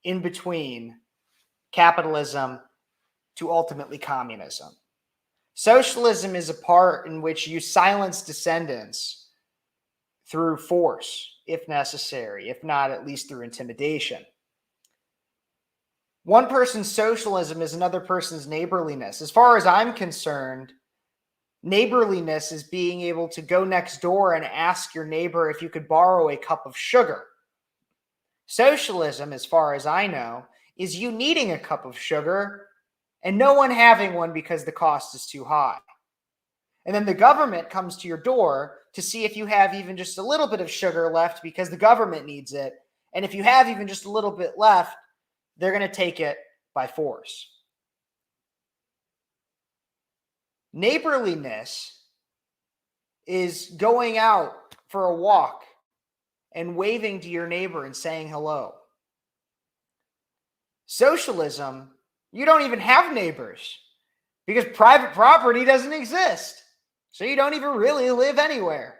in between capitalism to ultimately communism. Socialism is a part in which you silence descendants through force, if necessary, if not at least through intimidation. One person's socialism is another person's neighborliness. As far as I'm concerned, neighborliness is being able to go next door and ask your neighbor if you could borrow a cup of sugar. Socialism, as far as I know, is you needing a cup of sugar and no one having one because the cost is too high. And then the government comes to your door to see if you have even just a little bit of sugar left because the government needs it. And if you have even just a little bit left, they're going to take it by force. Neighborliness is going out for a walk and waving to your neighbor and saying hello. Socialism, you don't even have neighbors because private property doesn't exist. So you don't even really live anywhere.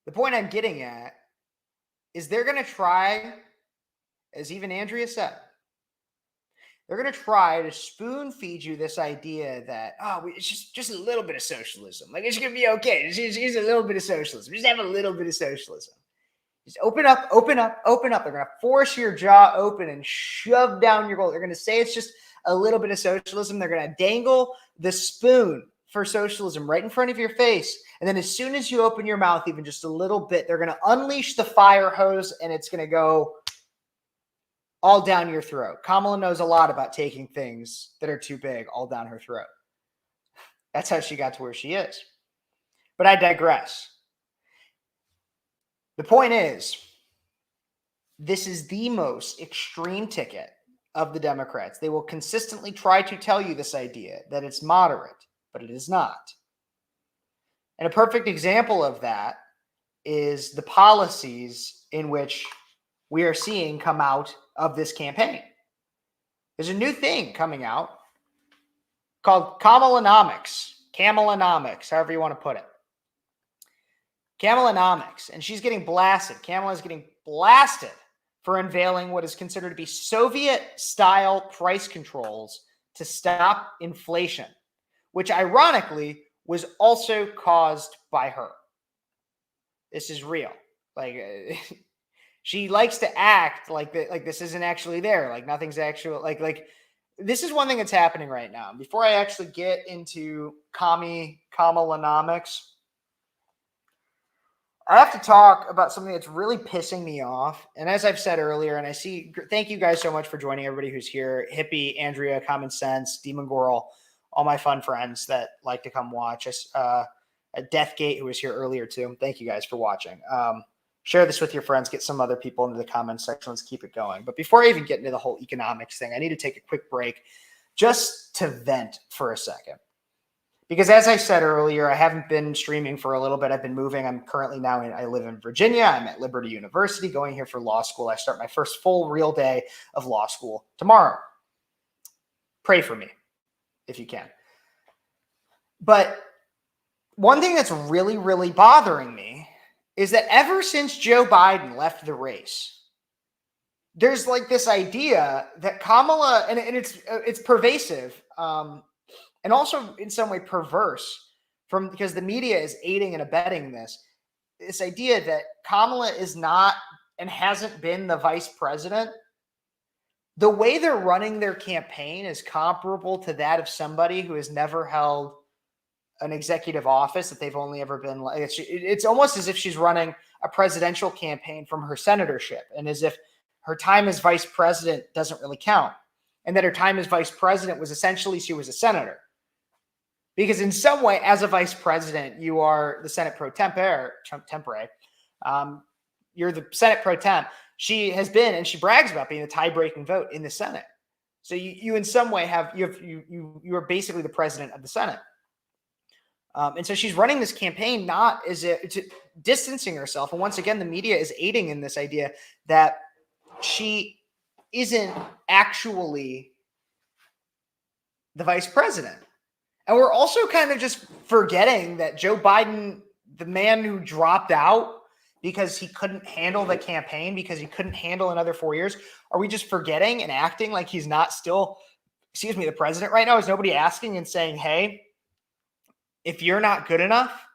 The point I'm getting at is they're going to try, as even Andrea said, they're going to try to spoon feed you this idea that, it's just a little bit of socialism. Like, it's going to be okay. It's a little bit of socialism. Just have a little bit of socialism. Just open up. They're going to force your jaw open and shove down your goal. They're going to say it's just a little bit of socialism. They're going to dangle the spoon for socialism right in front of your face. And then as soon as you open your mouth, even just a little bit, they're going to unleash the fire hose and it's going to go all down your throat. Kamala knows a lot about taking things that are too big all down her throat. That's how she got to where she is. But I digress. The point is, this is the most extreme ticket of the Democrats. They will consistently try to tell you this idea that it's moderate, but it is not. And a perfect example of that is the policies in which we are seeing come out of this campaign. There's a new thing coming out called Kamalanomics, however you want to put it. Kamalanomics, and she's getting blasted. Kamala is getting blasted for unveiling what is considered to be Soviet-style price controls to stop inflation, which ironically was also caused by her. This is real. She likes to act like this isn't actually there, like nothing's actual, like this is one thing that's happening right now. Before I actually get into Kamalanomics, I have to talk about something that's really pissing me off. And as I've said earlier, and thank you guys so much for joining, everybody who's here. Hippie, Andrea, Common Sense, Demon Goral, all my fun friends that like to come watch us. Deathgate, who was here earlier too. Thank you guys for watching. Share this with your friends. Get some other people into the comments section. Let's keep it going. But before I even get into the whole economics thing, I need to take a quick break just to vent for a second. Because as I said earlier, I haven't been streaming for a little bit. I've been moving. I'm currently I live in Virginia. I'm at Liberty University going here for law school. I start my first full real day of law school tomorrow. Pray for me if you can. But one thing that's really, really bothering me is that ever since Joe Biden left the race, there's like this idea that Kamala, and it's pervasive, and also in some way perverse because the media is aiding and abetting this idea that Kamala is not and hasn't been the vice president. The way they're running their campaign is comparable to that of somebody who has never held an executive office, that they've only ever been like, it's almost as if she's running a presidential campaign from her senatorship, and as if her time as vice president doesn't really count, and that her time as vice president was essentially she was a senator. Because in some way, as a vice president, you are the Senate pro tempore. You're the Senate pro temp. She has been, and she brags about being the tie-breaking vote in the Senate. So you in some way you are basically the president of the Senate. And so she's running this campaign not as if distancing herself. And once again, the media is aiding in this idea that she isn't actually the vice president. And we're also kind of just forgetting that Joe Biden, the man who dropped out because he couldn't handle the campaign, because he couldn't handle another 4 years, are we just forgetting and acting like he's not still, the president right now? Is nobody asking and saying, hey, if you're not good enough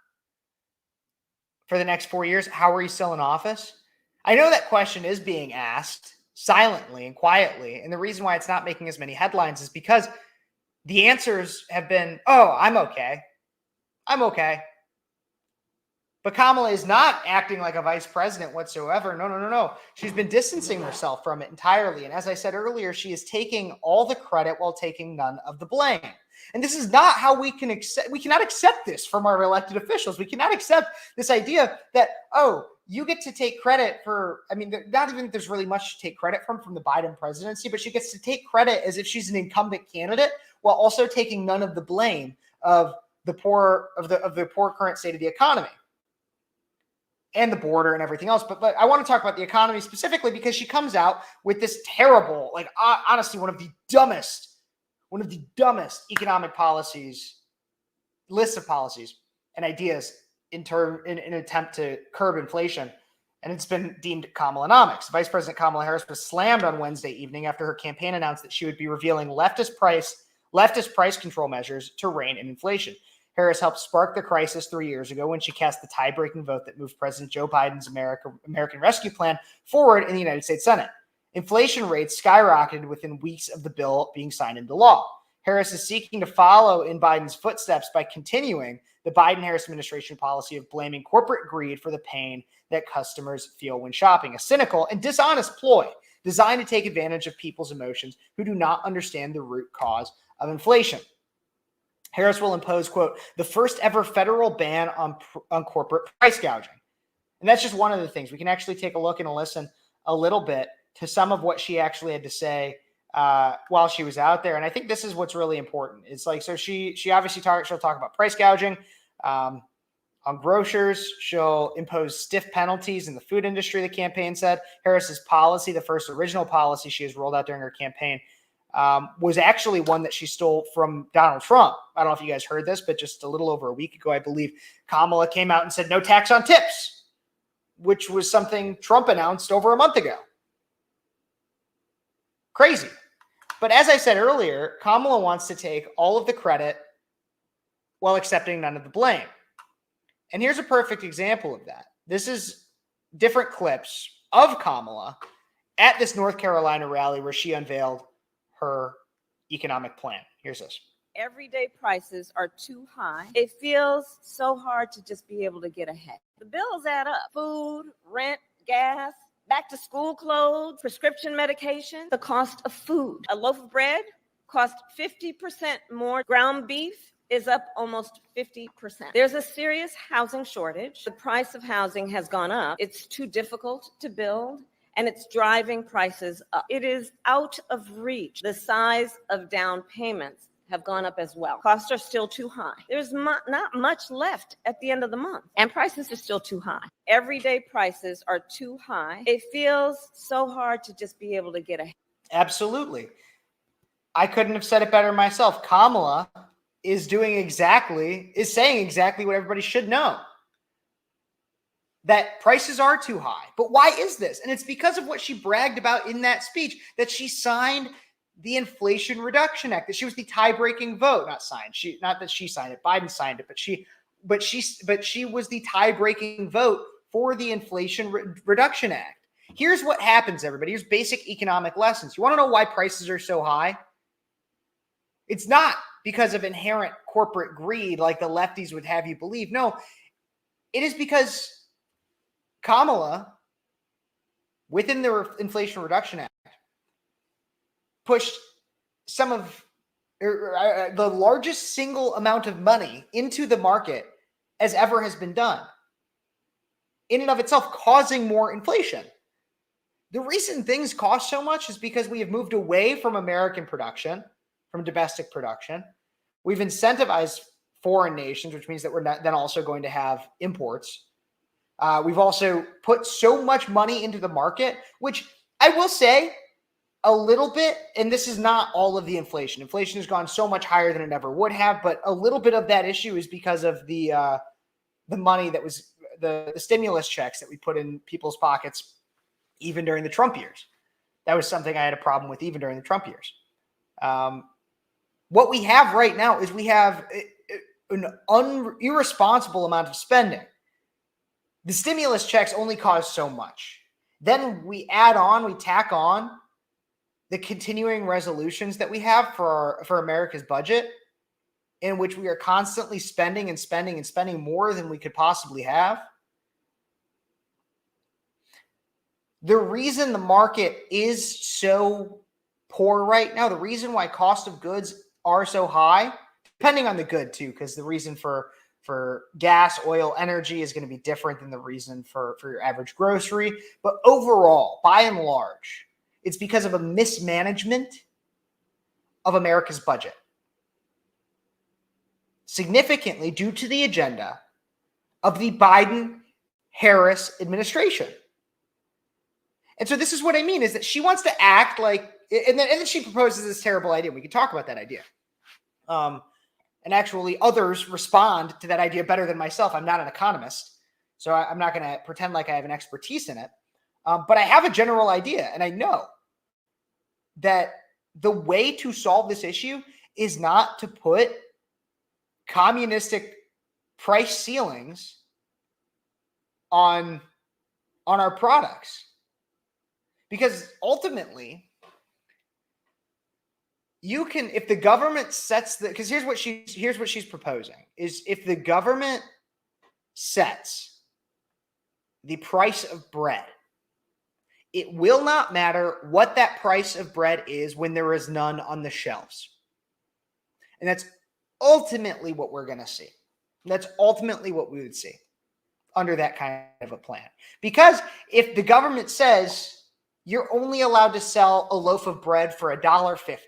for the next 4 years, how are you still in office? I know that question is being asked silently and quietly. And the reason why it's not making as many headlines is because the answers have been, oh, I'm okay. I'm okay. But Kamala is not acting like a vice president whatsoever. No. She's been distancing herself from it entirely. And as I said earlier, she is taking all the credit while taking none of the blame. And this is not how we can accept. We cannot accept this from our elected officials. We cannot accept this idea that, oh, you get to take credit for, not even that there's really much to take credit from the Biden presidency, but she gets to take credit as if she's an incumbent candidate while also taking none of the blame of the poor current state of the economy and the border and everything else. But I want to talk about the economy specifically because she comes out with this terrible, honestly, one of the dumbest economic policies, lists of policies and ideas in an attempt to curb inflation. And it's been deemed Kamalanomics. Vice President Kamala Harris was slammed on Wednesday evening after her campaign announced that she would be revealing leftist price control measures to rein in inflation. Harris helped spark the crisis 3 years ago when she cast the tie-breaking vote that moved President Joe Biden's American Rescue Plan forward in the United States Senate. Inflation rates skyrocketed within weeks of the bill being signed into law. Harris is seeking to follow in Biden's footsteps by continuing the Biden-Harris administration policy of blaming corporate greed for the pain that customers feel when shopping, a cynical and dishonest ploy designed to take advantage of people's emotions who do not understand the root cause of inflation. Harris will impose, quote, the first ever federal ban on corporate price gouging. And that's just one of the things. We can actually take a look and listen a little bit to some of what she actually had to say while she was out there. And I think this is what's really important. It's like, so she obviously she'll talk about price gouging on grocers. She'll impose stiff penalties in the food industry, the campaign said. Harris's policy, the first original policy she has rolled out during her campaign, was actually one that she stole from Donald Trump. I don't know if you guys heard this, but just a little over a week ago, I believe Kamala came out and said no tax on tips, which was something Trump announced over a month ago. Crazy. But as I said earlier, Kamala wants to take all of the credit while accepting none of the blame. And here's a perfect example of that. This is different clips of Kamala at this North Carolina rally where she unveiled her economic plan. Here's this. Everyday prices are too high. It feels so hard to just be able to get ahead. The bills add up. Food, rent, gas, back to school clothes, prescription medication, the cost of food. A loaf of bread costs 50% more. Ground beef is up almost 50%. There's a serious housing shortage. The price of housing has gone up. It's too difficult to build, and it's driving prices up. It is out of reach. The size of down payments have gone up as well. Costs are still too high. There's not much left at the end of the month, and prices are still too high. Everyday prices are too high. It feels so hard to just be able to get ahead. Absolutely. I couldn't have said it better myself. Kamala is saying exactly what everybody should know. That prices are too high. But why is this? And it's because of what she bragged about in that speech, that she signed the Inflation Reduction Act, that she was the tie-breaking vote. Not that she signed it, Biden signed it, but she was the tie-breaking vote for the Inflation Reduction Act. Here's what happens, everybody. Here's basic economic lessons. You want to know why prices are so high? It's not because of inherent corporate greed like the lefties would have you believe. No, it is because Kamala, within the Inflation Reduction Act, pushed some of the largest single amount of money into the market as ever has been done, in and of itself causing more inflation. The reason things cost so much is because we have moved away from American production, from domestic production. We've incentivized foreign nations, which means that we're not then also going to have imports. We've also put so much money into the market, which I will say a little bit, and this is not all of the inflation. Inflation has gone so much higher than it ever would have, but a little bit of that issue is because of the money that was the stimulus checks that we put in people's pockets even during the Trump years. That was something I had a problem with even during the Trump years. What we have right now is we have an irresponsible amount of spending. The stimulus checks only cause so much. Then we tack on the continuing resolutions that we have for America's budget, in which we are constantly spending and spending and spending more than we could possibly have. The reason the market is so poor right now, the reason why cost of goods are so high, depending on the good too, because the reason for gas, oil, energy is going to be different than the reason for your average grocery. But overall, by and large, it's because of a mismanagement of America's budget. Significantly due to the agenda of the Biden-Harris administration. And so this is what I mean, is that she wants to act like, and then she proposes this terrible idea. We can talk about that idea. And actually others respond to that idea better than myself. I'm not an economist, so I'm not going to pretend like I have an expertise in it. But I have a general idea, and I know that the way to solve this issue is not to put communistic price ceilings on our products. Because ultimately, you can, if the government sets because here's what she's proposing is if the government sets the price of bread, it will not matter what that price of bread is when there is none on the shelves. And that's ultimately what we're going to see. That's ultimately what we would see under that kind of a plan. Because if the government says you're only allowed to sell a loaf of bread for $1.50,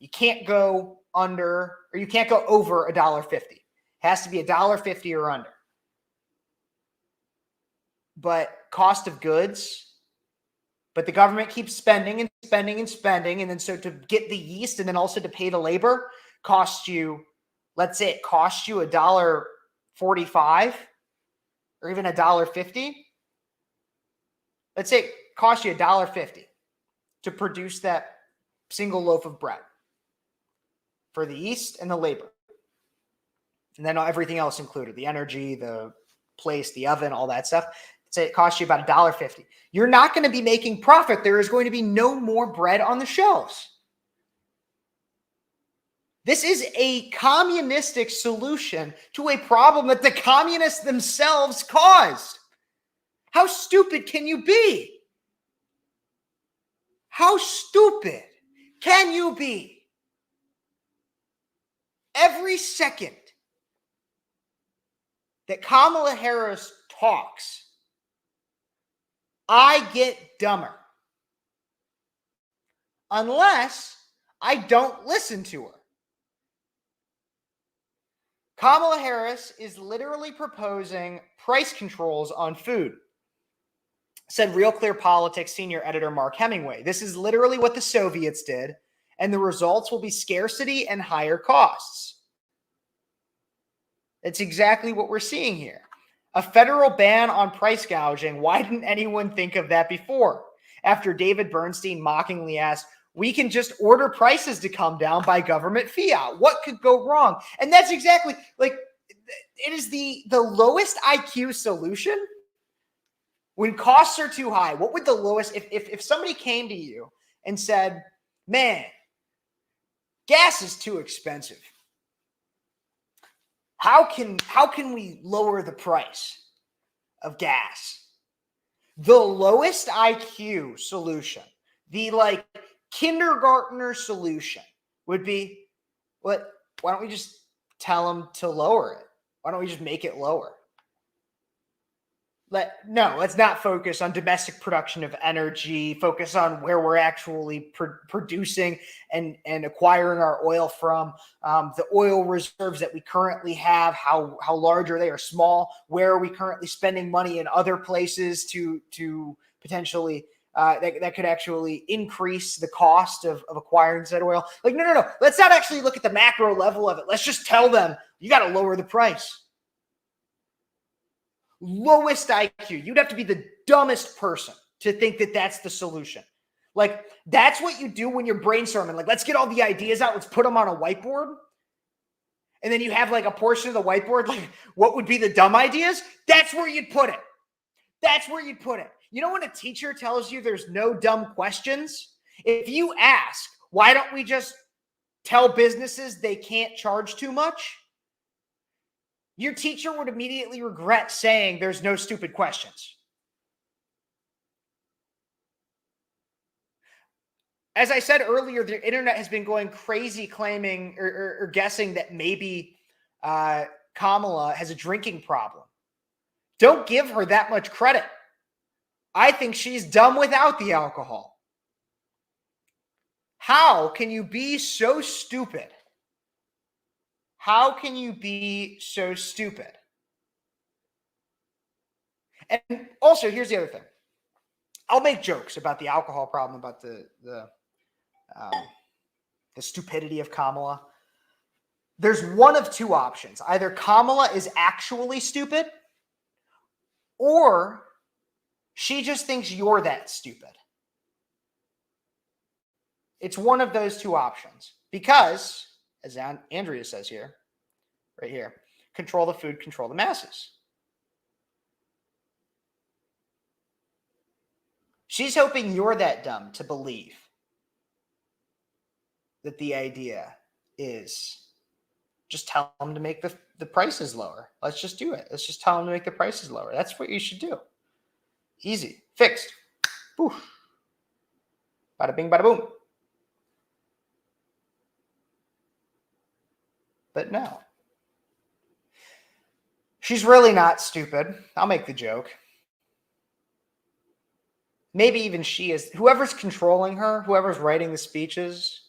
you can't go under, or you can't go over $1.50. It has to be $1.50 or under. But cost of goods, but the government keeps spending and spending and spending. And then so to get the yeast and then also to pay the labor costs you, let's say it costs you $1.45 or even $1.50. Let's say it costs you $1.50 to produce that single loaf of bread for the yeast and the labor. And then everything else included, the energy, the place, the oven, all that stuff. Say it costs you about $1.50. You're not going to be making profit. There is going to be no more bread on the shelves. This is a communistic solution to a problem that the communists themselves caused. How stupid can you be? How stupid can you be? Every second that Kamala Harris talks, I get dumber. Unless I don't listen to her. Kamala Harris is literally proposing price controls on food, said Real Clear Politics senior editor Mark Hemingway. This is literally what the Soviets did, and the results will be scarcity and higher costs. It's exactly what we're seeing here. A federal ban on price gouging. Why didn't anyone think of that before? After David Bernstein mockingly asked, we can just order prices to come down by government fiat. What could go wrong? And that's exactly like, it is the lowest IQ solution. When costs are too high, what would the lowest, if somebody came to you and said, man, gas is too expensive. How can we lower the price of gas? The lowest IQ solution, the like kindergartner solution would be, why don't we just tell them to lower it? Why don't we just make it lower? Let's not focus on domestic production of energy, focus on where we're actually producing and acquiring our oil from, the oil reserves that we currently have, how large are they or small, where are we currently spending money in other places to potentially, that could actually increase the cost of acquiring said oil. Like, no. Let's not actually look at the macro level of it. Let's just tell them, you got to lower the price. Lowest IQ. You'd have to be the dumbest person to think that that's the solution. Like, that's what you do when you're brainstorming. Like, let's get all the ideas out. Let's put them on a whiteboard. And then you have like a portion of the whiteboard, like what would be the dumb ideas? That's where you'd put it. That's where you'd put it. You know when a teacher tells you there's no dumb questions? If you ask, why don't we just tell businesses they can't charge too much? Your teacher would immediately regret saying there's no stupid questions. As I said earlier, the internet has been going crazy claiming or guessing that maybe Kamala has a drinking problem. Don't give her that much credit. I think she's dumb without the alcohol. How can you be so stupid? How can you be so stupid? And also, here's the other thing. I'll make jokes about the alcohol problem, about the stupidity of Kamala. There's one of two options. Either Kamala is actually stupid, or she just thinks you're that stupid. It's one of those two options. Because, as Andrea says here, right here, control the food, control the masses. She's hoping you're that dumb to believe that the idea is just tell them to make the prices lower. Let's just do it. Let's just tell them to make the prices lower. That's what you should do. Easy. Fixed. Poof. Bada bing, bada boom. But no. She's really not stupid. I'll make the joke. Maybe even she is. Whoever's controlling her, whoever's writing the speeches,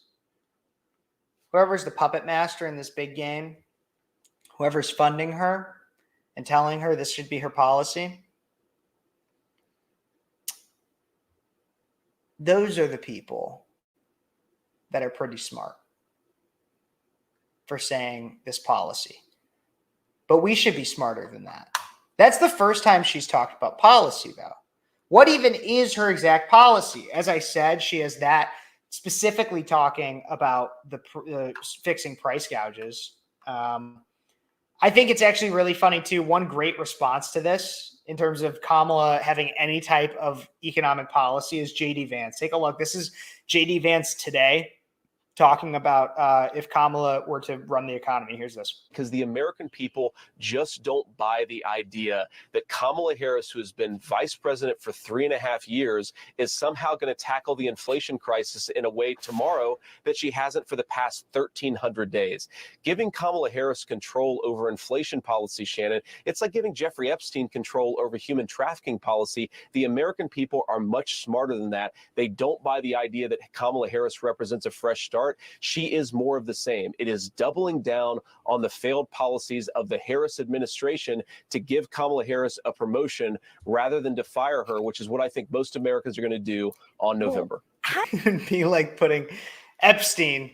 whoever's the puppet master in this big game, whoever's funding her and telling her this should be her policy, those are the people that are pretty smart for saying this policy. But we should be smarter than that. That's the first time she's talked about policy, though. What even is her exact policy? As I said, she has that specifically talking about the fixing price gouges. I think it's actually really funny, too. One great response to this in terms of Kamala having any type of economic policy is J.D. Vance. Take a look. This is J.D. Vance today talking about if Kamala were to run the economy. Here's this. Because the American people just don't buy the idea that Kamala Harris, who has been vice president for 3.5 years, is somehow going to tackle the inflation crisis in a way tomorrow that she hasn't for the past 1,300 days. Giving Kamala Harris control over inflation policy, Shannon, it's like giving Jeffrey Epstein control over human trafficking policy. The American people are much smarter than that. They don't buy the idea that Kamala Harris represents a fresh start. She is more of the same. It is doubling down on the failed policies of the Harris administration to give Kamala Harris a promotion rather than to fire her, which is what I think most Americans are going to do on November. It would be like putting Epstein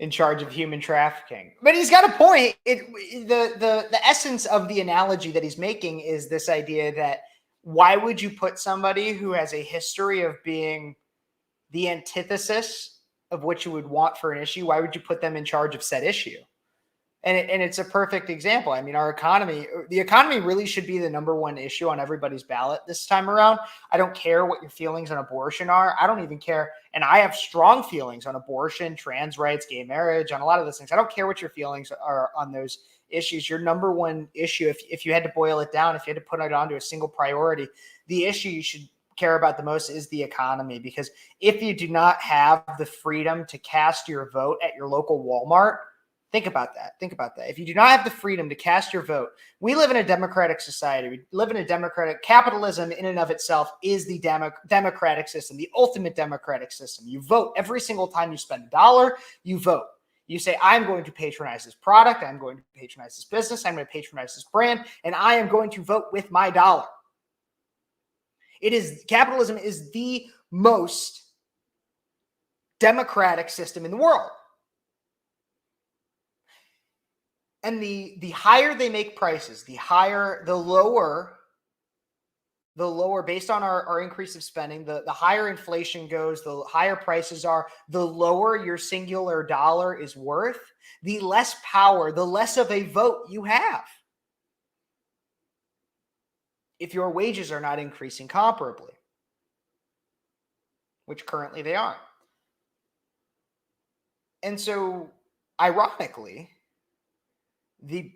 in charge of human trafficking. But he's got a point. The essence of the analogy that he's making is this idea that why would you put somebody who has a history of being the antithesis of what you would want for an issue? Why would you put them in charge of said issue? And it's a perfect example. I mean, the economy really should be the number one issue on everybody's ballot this time around. I don't care what your feelings on abortion are. I don't even care. And I have strong feelings on abortion, trans rights, gay marriage, on a lot of those things. I don't care what your feelings are on those issues. Your number one issue, if you had to boil it down, if you had to put it onto a single priority, the issue you should care about the most is the economy. Because if you do not have the freedom to cast your vote at your local Walmart, think about that. If you do not have the freedom to cast your vote, we live in a democratic society. We live in a democratic capitalism in and of itself is the democratic system, the ultimate democratic system. You vote every single time you spend $1, you vote. You say, I'm going to patronize this product. I'm going to patronize this business. I'm going to patronize this brand, and I am going to vote with my dollar. Capitalism is the most democratic system in the world. And the higher they make prices, the lower, based on our increase of spending, the higher inflation goes, the higher prices are, the lower your singular dollar is worth, the less power, the less of a vote you have, if your wages are not increasing comparably, which currently they aren't. And so, ironically, the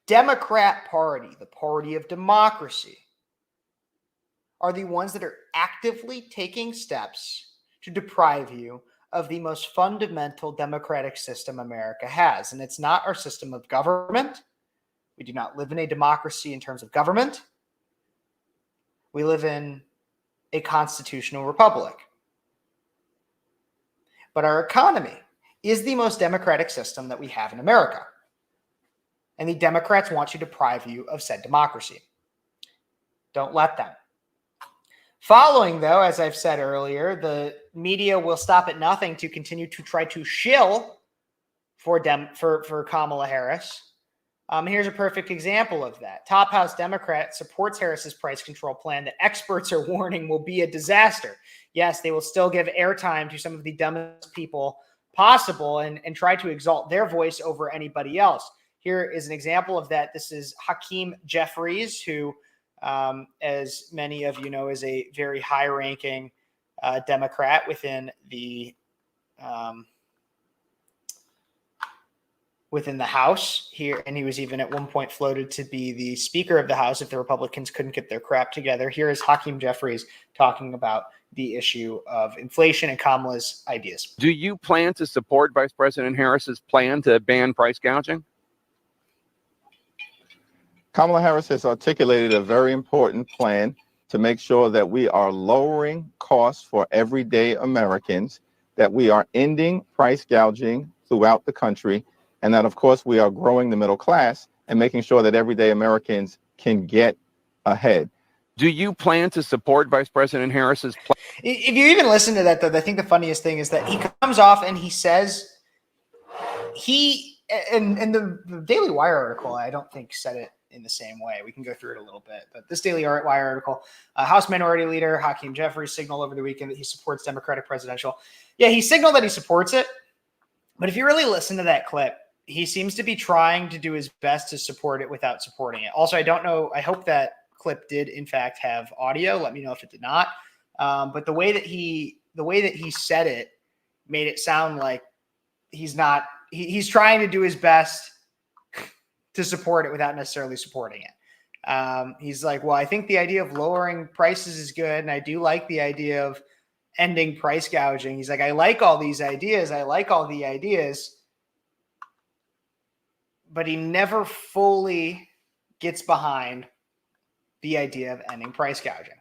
Democrat Party, the party of democracy, are the ones that are actively taking steps to deprive you of the most fundamental democratic system America has. And it's not our system of government. We do not live in a democracy in terms of government. We live in a constitutional republic. But our economy is the most democratic system that we have in America. And the Democrats want to deprive you of said democracy. Don't let them. Following, though, as I've said earlier, the media will stop at nothing to continue to try to shill for Kamala Harris. Here's a perfect example of that. Top House Democrat supports Harris's price control plan that experts are warning will be a disaster. Yes, they will still give airtime to some of the dumbest people possible and try to exalt their voice over anybody else. Here is an example of that. This is Hakeem Jeffries, who, as many of you know, is a very high-ranking Democrat within the within the House here. And he was even at one point floated to be the Speaker of the House if the Republicans couldn't get their crap together. Here is Hakeem Jeffries talking about the issue of inflation and Kamala's ideas. Do you plan to support Vice President Harris's plan to ban price gouging? Kamala Harris has articulated a very important plan to make sure that we are lowering costs for everyday Americans, that we are ending price gouging throughout the country, and that, of course, we are growing the middle class and making sure that everyday Americans can get ahead. Do you plan to support Vice President Harris's plan? If you even listen to that, though, I think the funniest thing is that he comes off and he says and the Daily Wire article, I don't think said it in the same way. We can go through it a little bit, but this Daily Wire article, House Minority Leader Hakeem Jeffries signaled over the weekend that he supports Democratic presidential. Yeah, he signaled that he supports it, but if you really listen to that clip, he seems to be trying to do his best to support it without supporting it. Also, I don't know. I hope that clip did in fact have audio. Let me know if it did not. But the way that he said it made it sound like he's trying to do his best to support it without necessarily supporting it. He's like, well, I think the idea of lowering prices is good. And I do like the idea of ending price gouging. He's like, I like all these ideas. I like all the ideas. But he never fully gets behind the idea of ending price gouging.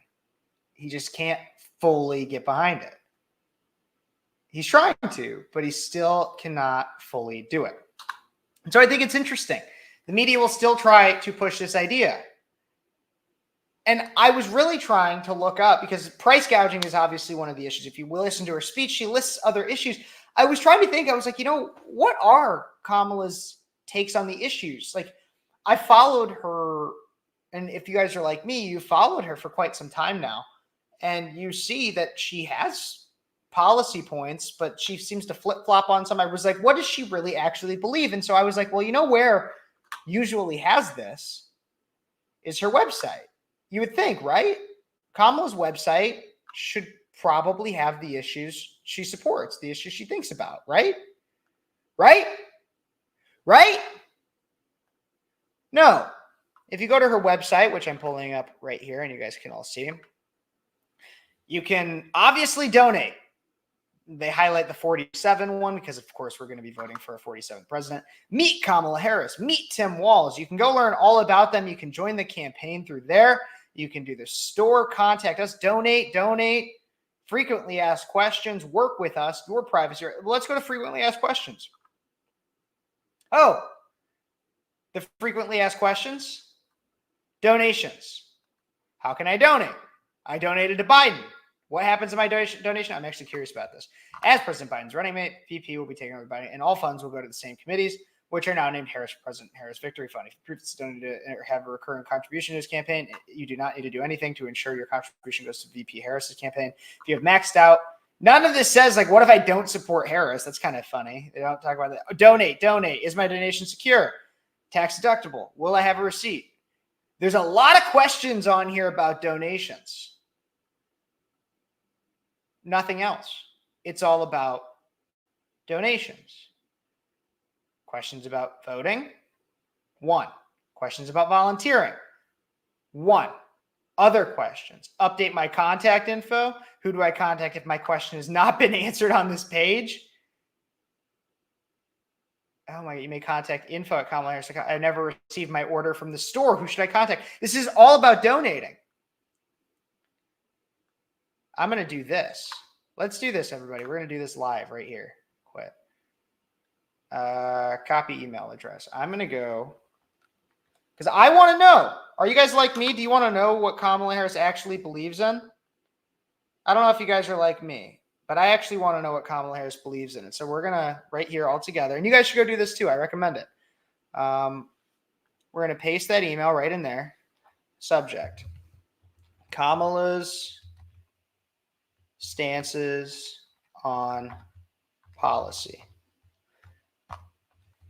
He just can't fully get behind it. He's trying to, but he still cannot fully do it. And so I think it's interesting. The media will still try to push this idea. And I was really trying to look up, because price gouging is obviously one of the issues. If you will listen to her speech, she lists other issues. I was trying to think, I was like, what are Kamala's takes on the issues? Like, I followed her, and if you guys are like me, you followed her for quite some time now, and you see that she has policy points, but she seems to flip-flop on some. I was like, what does she really actually believe? And so I was like, well, where usually has this is her website. You would think, right? Kamala's website should probably have the issues she supports, the issues she thinks about, right? Right? No. If you go to her website, which I'm pulling up right here, and you guys can all see, you can obviously donate. They highlight the 47 one because, of course, we're going to be voting for a 47th president. Meet Kamala Harris. Meet Tim Walz. You can go learn all about them. You can join the campaign through there. You can do the store, contact us, donate, frequently asked questions, work with us, your privacy. Let's go to frequently asked questions. Oh, the frequently asked questions, donations. How can I donate? I donated to Biden. What happens to my donation? I'm actually curious about this. As President Biden's running mate, VP will be taking over Biden, and all funds will go to the same committees, which are now named President Harris Victory Fund. If you prove it's donated or have a recurring contribution to his campaign, you do not need to do anything to ensure your contribution goes to VP Harris's campaign. If you have maxed out, none of this says, like, what if I don't support Harris? That's kind of funny. They don't talk about that. Donate. Is my donation secure? Tax deductible. Will I have a receipt? There's a lot of questions on here about donations. Nothing else. It's all about donations. Questions about voting? 1. Questions about volunteering? 1. Other questions. Update my contact info. Who do I contact if my question has not been answered on this page? Oh my God, you may contact info at Kamala Harris. I never received my order from the store. Who should I contact? This is all about donating. I'm going to do this. Let's do this, everybody. We're going to do this live right here. Quit. Copy email address. I'm going to go, because I want to know. Are you guys like me? Do you want to know what Kamala Harris actually believes in? I don't know if you guys are like me, but I actually want to know what Kamala Harris believes in. And so we're going to, right here all together, and you guys should go do this too. I recommend it. We're going to paste that email right in there. Subject: Kamala's stances on policy,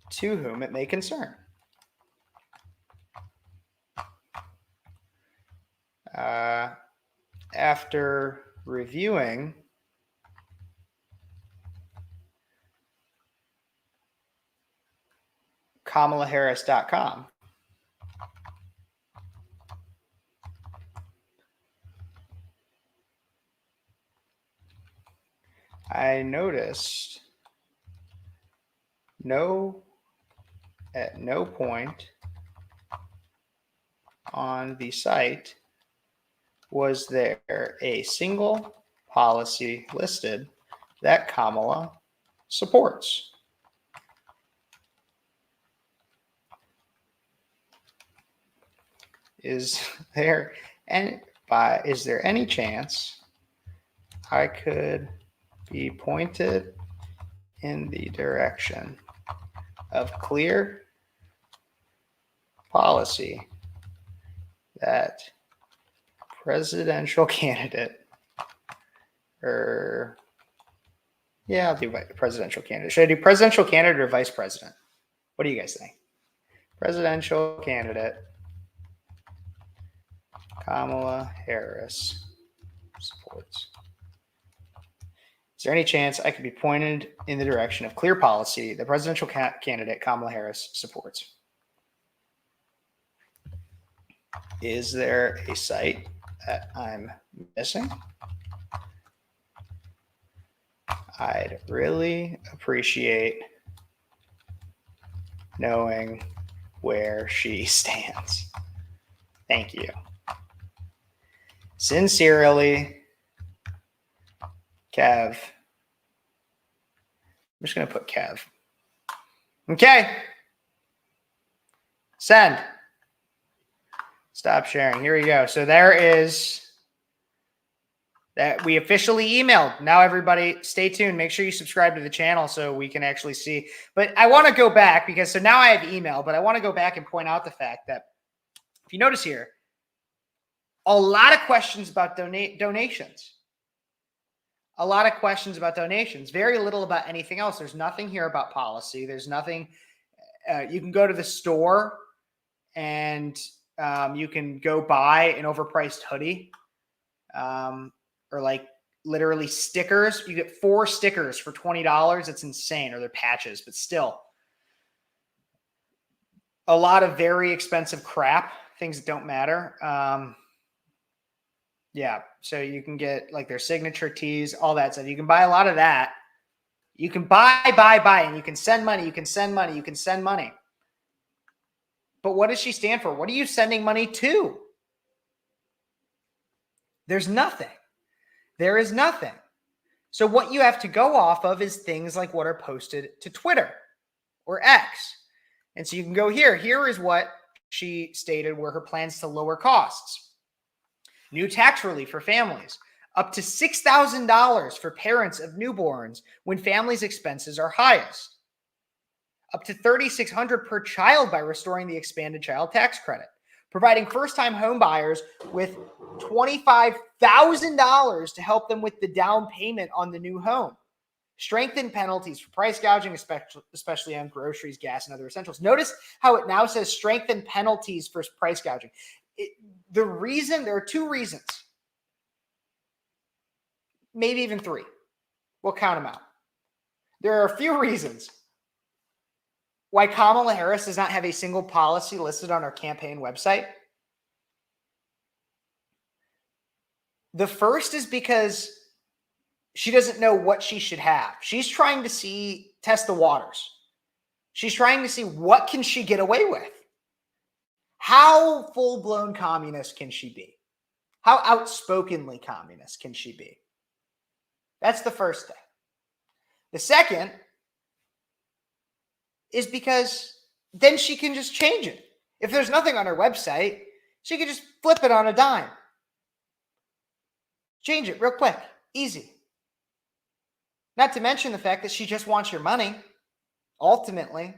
to whom it may concern. After reviewing KamalaHarris.com. I noticed at no point on the site was there a single policy listed that Kamala supports. Is there any chance I could be pointed in the direction of clear policy that presidential candidate, I'll do presidential candidate. Should I do presidential candidate or vice president? What do you guys think? Presidential candidate Kamala Harris supports. Is there any chance I could be pointed in the direction of clear policy the presidential candidate Kamala Harris supports? Is there a site that I'm missing? I'd really appreciate knowing where she stands. Thank you. Sincerely, Kev. I'm just going to put Kev. Okay. Send. Stop sharing. Here we go. So there is that we officially emailed. Now, everybody, stay tuned. Make sure you subscribe to the channel so we can actually see. But I want to go back because so now I have email, but I want to go back and point out the fact that if you notice here, a lot of questions about donations. A lot of questions about donations. Very little about anything else. There's nothing here about policy. There's nothing. You can go to the store and you can go buy an overpriced hoodie or like literally stickers. You get 4 stickers for $20. It's insane. Or they're patches, but still. A lot of very expensive crap, things that don't matter. Yeah, so you can get like their signature tees, all that stuff. You can buy a lot of that. You can buy, and you can send money. You can send money. You can send money. But what does she stand for? What are you sending money to? There's nothing. There is nothing. So what you have to go off of is things like what are posted to Twitter or X. And so you can go here. Here is what she stated were her plans to lower costs. New tax relief for families, up to $6,000 for parents of newborns when families' expenses are highest, up to $3,600 per child by restoring the expanded child tax credit, providing first-time home buyers with $25,000 to help them with the down payment on the new home, strengthen penalties for price gouging, especially on groceries, gas, and other essentials. Notice how it now says strengthen penalties for price gouging. There are 2 reasons, maybe even 3. We'll count them out. There are a few reasons why Kamala Harris does not have a single policy listed on her campaign website. The first is because she doesn't know what she should have. She's trying to test the waters. She's trying to see what can she get away with. How full-blown communist can she be? How outspokenly communist can she be? That's the first thing. The second is because then she can just change it. If there's nothing on her website, she can just flip it on a dime. Change it real quick. Easy. Not to mention the fact that she just wants your money. Ultimately,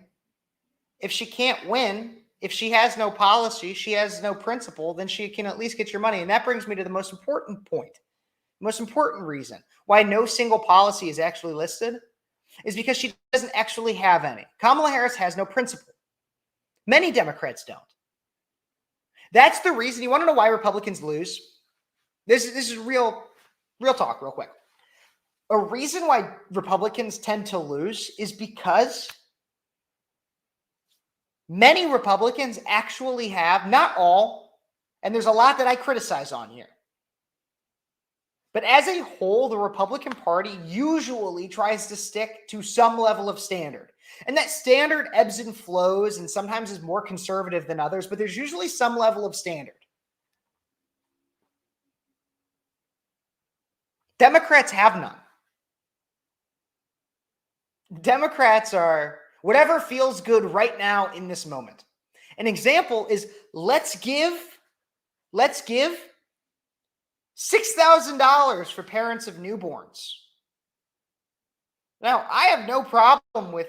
if she can't win, if she has no policy, she has no principle, then she can at least get your money. And that brings me to the most important point. The most important reason why no single policy is actually listed is because she doesn't actually have any. Kamala Harris has no principle. Many Democrats don't. That's the reason. You want to know why Republicans lose? This is real talk, real quick. A reason why Republicans tend to lose is because Many Republicans actually have, not all, and there's a lot that I criticize on here. But as a whole, the Republican Party usually tries to stick to some level of standard. And that standard ebbs and flows and sometimes is more conservative than others, but there's usually some level of standard. Democrats have none. Democrats are whatever feels good right now in this moment. An example is let's give $6,000 for parents of newborns. Now, I have no problem with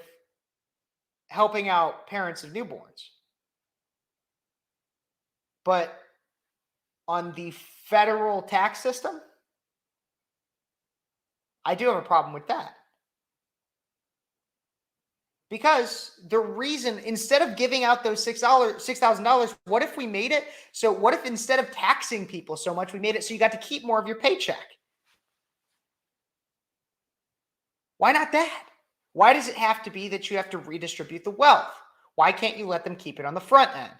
helping out parents of newborns. But on the federal tax system, I do have a problem with that. Because the reason, instead of giving out those $6,000, what if we made it? So what if instead of taxing people so much, we made it so you got to keep more of your paycheck? Why not that? Why does it have to be that you have to redistribute the wealth? Why can't you let them keep it on the front end?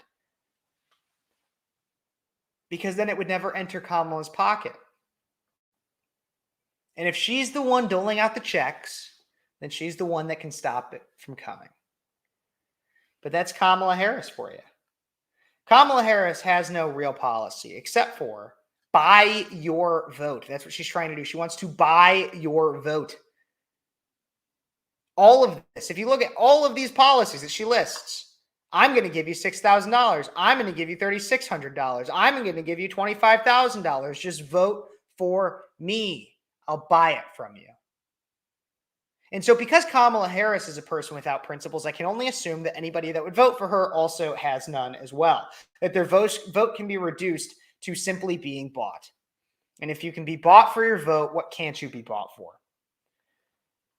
Because then it would never enter Kamala's pocket. And if she's the one doling out the checks, then she's the one that can stop it from coming. But that's Kamala Harris for you. Kamala Harris has no real policy except for buy your vote. That's what she's trying to do. She wants to buy your vote. All of this, if you look at all of these policies that she lists, I'm going to give you $6,000. I'm going to give you $3,600. I'm going to give you $25,000. Just vote for me. I'll buy it from you. And so because Kamala Harris is a person without principles, I can only assume that anybody that would vote for her also has none as well. That their vote can be reduced to simply being bought. And if you can be bought for your vote, what can't you be bought for?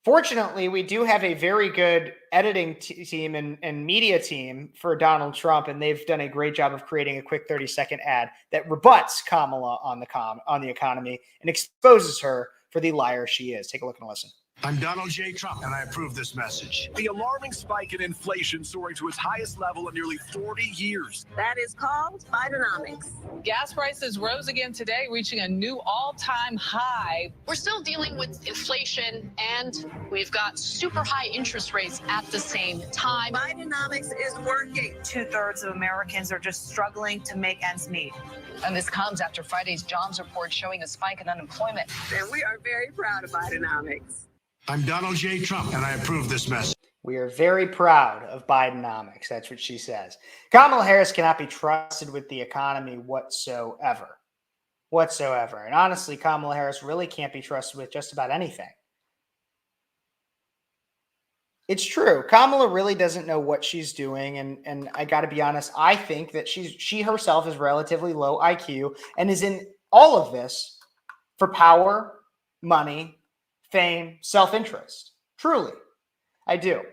Fortunately, we do have a very good editing team and media team for Donald Trump, and they've done a great job of creating a quick 30-second ad that rebuts Kamala on the economy and exposes her for the liar she is. Take a look and listen. I'm Donald J. Trump, and I approve this message. The alarming spike in inflation soaring to its highest level in nearly 40 years. That is called Bidenomics. Gas prices rose again today, reaching a new all-time high. We're still dealing with inflation, and we've got super high interest rates at the same time. Bidenomics is working. 2/3 of Americans are just struggling to make ends meet. And this comes after Friday's jobs report showing a spike in unemployment. And we are very proud of Bidenomics. I'm Donald J. Trump, and I approve this message. We are very proud of Bidenomics. That's what she says. Kamala Harris cannot be trusted with the economy whatsoever. And honestly, Kamala Harris really can't be trusted with just about anything. It's true. Kamala really doesn't know what she's doing. And I got to be honest, I think that she herself is relatively low IQ and is in all of this for power, money, fame, self-interest. Truly, I do.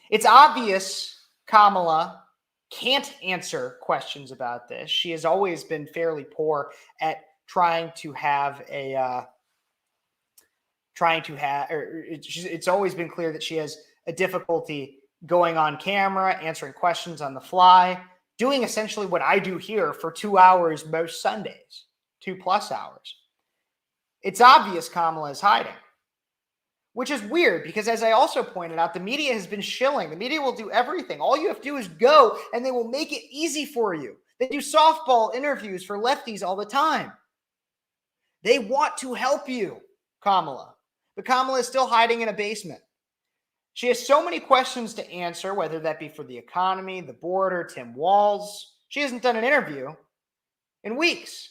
It's obvious Kamala can't answer questions about this. She has always been fairly poor at it's always been clear that she has a difficulty going on camera, answering questions on the fly, doing essentially what I do here for 2 hours most Sundays, 2+ hours. It's obvious Kamala is hiding. Which is weird because, as I also pointed out, the media has been shilling. The media will do everything. All you have to do is go, and they will make it easy for you. They do softball interviews for lefties all the time. They want to help you, Kamala. But Kamala is still hiding in a basement. She has so many questions to answer, whether that be for the economy, the border, Tim Walz. She hasn't done an interview in weeks.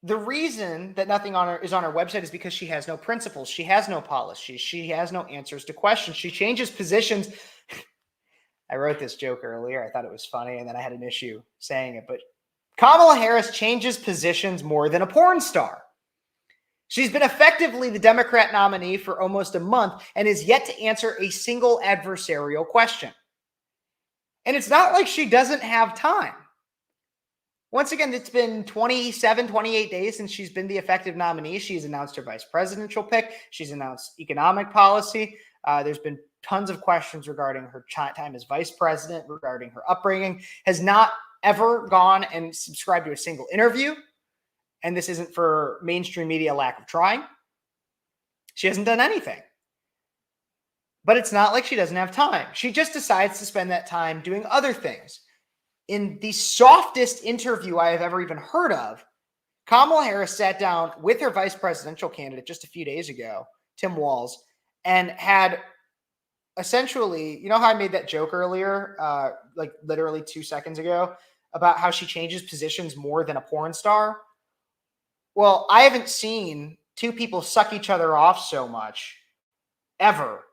The reason that nothing is on her website is because she has no principles. She has no policies. She has no answers to questions. She changes positions. I wrote this joke earlier. I thought it was funny, and then I had an issue saying it. But Kamala Harris changes positions more than a porn star. She's been effectively the Democrat nominee for almost a month and is yet to answer a single adversarial question. And it's not like she doesn't have time. Once again, it's been 28 days since she's been the effective nominee. She's announced her vice presidential pick. She's announced economic policy. There's been tons of questions regarding her time as vice president, regarding her upbringing, has not ever gone and subscribed to a single interview. And this isn't for mainstream media lack of trying. She hasn't done anything. But it's not like she doesn't have time. She just decides to spend that time doing other things. In the softest interview I have ever even heard of, Kamala Harris sat down with her vice presidential candidate just a few days ago, Tim Walz, and had essentially, you know how I made that joke earlier, like literally 2 seconds ago, about how she changes positions more than a porn star? Well, I haven't seen two people suck each other off so much ever.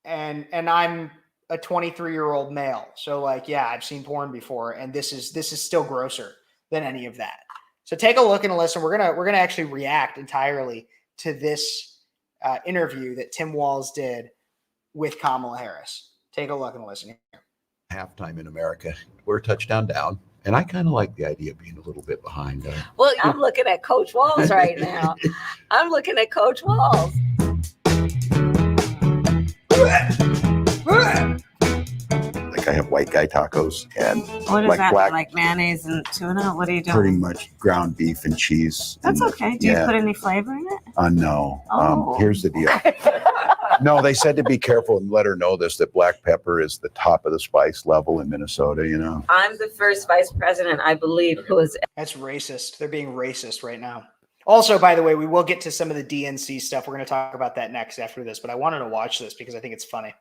And I'm a 23-year-old male. So like, yeah, I've seen porn before, and this is still grosser than any of that. So take a look and listen. We're gonna actually react entirely to this interview that Tim Walz did with Kamala Harris. Take a look and listen here. Halftime in America, we're a touchdown down. And I kind of like the idea of being a little bit behind. Well, I'm looking at Coach Walz right now. I'm looking at Coach Walz. Like I have white guy tacos and What is like that? black, Like mayonnaise and tuna? What are you doing? pretty much ground beef and cheese. That's and, okay. Do you put any flavor in it? No. Oh. Here's the deal. No, they said to be careful and let her know this, that black pepper is the top of the spice level in Minnesota, you know. I'm the first vice president, I believe, who is. That's racist. They're being racist right now. Also, by the way, we will get to some of the DNC stuff. We're going to talk about that next after this, but I wanted to watch this because I think it's funny.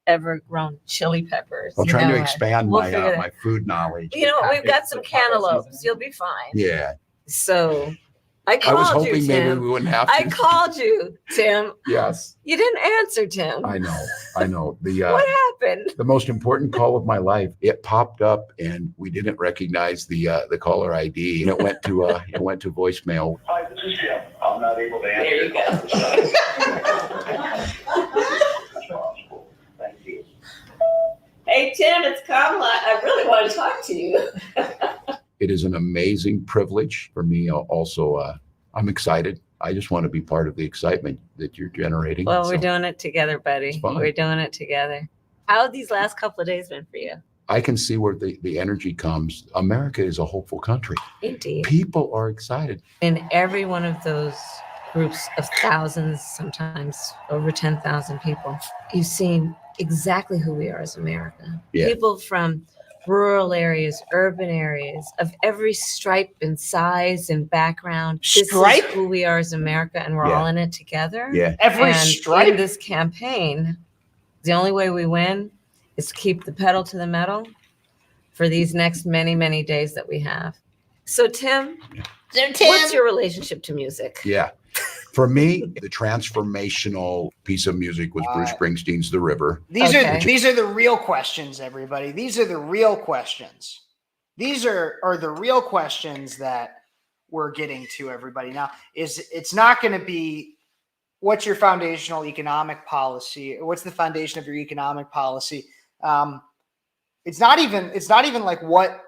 Ever grown chili peppers. I'm trying to expand We'll my figure that- my food knowledge. You know what? We've got some cantaloupes. You'll be fine. Yeah. So I I called was hoping you, maybe Tim. we wouldn't have to. I called you, Tim. Yes, You didn't answer, Tim. I know. The What happened? the most important call of my life. It popped up and we didn't recognize the caller ID, and it went to voicemail. Hi, this is Jim. I'm not able to answer. There you go. Thank you. Hey, Tim, it's Kamala. I really want to talk to you. It is an amazing privilege for me. Also, I'm excited. I just want to be part of the excitement that you're generating. Well, we're So doing it together, buddy. It's fun. We're doing it together. How have these last couple of days been for you? I can see where the energy comes. America is a hopeful country. Indeed. People are excited. In every one of those groups of thousands, sometimes over 10,000 people, you've seen exactly who we are as America. Yeah. People from rural areas, urban areas, of every stripe and size and background. This Stripe? is who we are as America, and we're Yeah. all in it together. Yeah. Every And stripe? in this campaign, the only way we win is to keep the pedal to the metal for these next many, many days that we have. So, Tim, what's your relationship to music? Yeah. For me, the transformational piece of music was Bruce Springsteen's The River. These Okay. are the real questions, everybody. These are the real questions. These are the real questions that we're getting to, everybody. Now, it's not going to be what's your foundational economic policy? What's the foundation of your economic policy? It's not even like what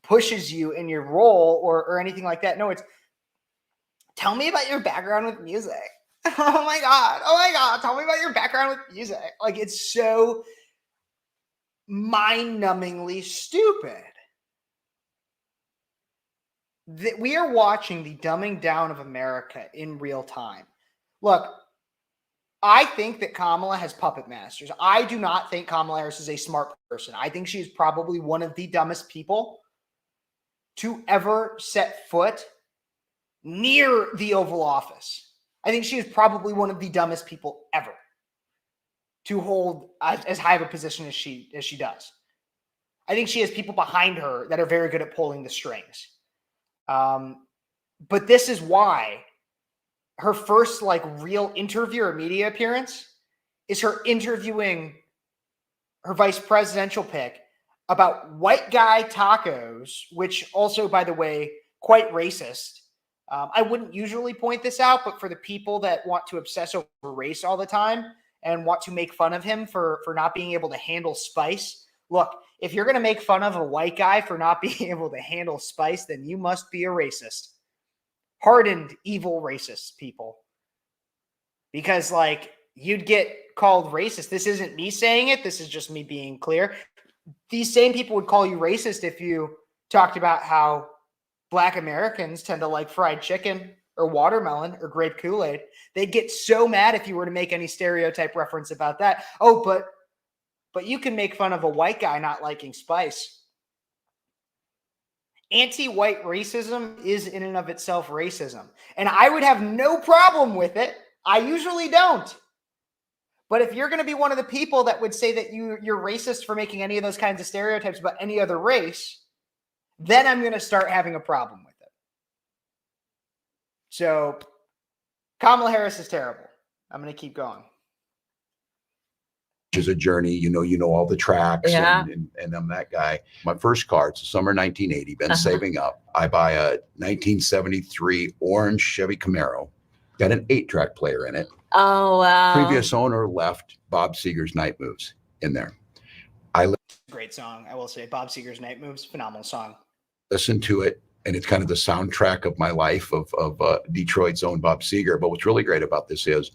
pushes you in your role or anything like that. No, it's tell me about your background with music. Oh my God. Tell me about your background with music. Like, it's so mind-numbingly stupid. That we are watching the dumbing down of America in real time. Look, I think that Kamala has puppet masters. I do not think Kamala Harris is a smart person. I think she's probably one of the dumbest people to ever set foot near the Oval Office. I think she is probably one of the dumbest people ever to hold as high of a position as she does. I think she has people behind her that are very good at pulling the strings. But this is why her first real interview or media appearance is her interviewing her vice presidential pick about white guy tacos, which also, by the way, quite racist. I wouldn't usually point this out, but for the people that want to obsess over race all the time and want to make fun of him for not being able to handle spice, look, if you're going to make fun of a white guy for not being able to handle spice, then you must be a racist. Hardened, evil racist people. Because, you'd get called racist. This isn't me saying it. This is just me being clear. These same people would call you racist if you talked about how Black Americans tend to like fried chicken or watermelon or grape Kool-Aid. They'd get so mad if you were to make any stereotype reference about that. Oh, but you can make fun of a white guy not liking spice. Anti-white racism is in and of itself racism. And I would have no problem with it. I usually don't. But if you're going to be one of the people that would say that you're racist for making any of those kinds of stereotypes about any other race, then I'm going to start having a problem with it. So Kamala Harris is terrible. I'm going to keep going. Is a journey, you know all the tracks, Yeah. and I'm that guy. My first car, it's the summer 1980, been saving up. I buy a 1973 orange Chevy Camaro, got an 8-track player in it. Oh, wow. Previous owner left Bob Seger's Night Moves in there. I Great song, I will say. Bob Seger's Night Moves, phenomenal song. listened to it, and it's kind of the soundtrack of my life of Detroit's own Bob Seger. But what's really great about this is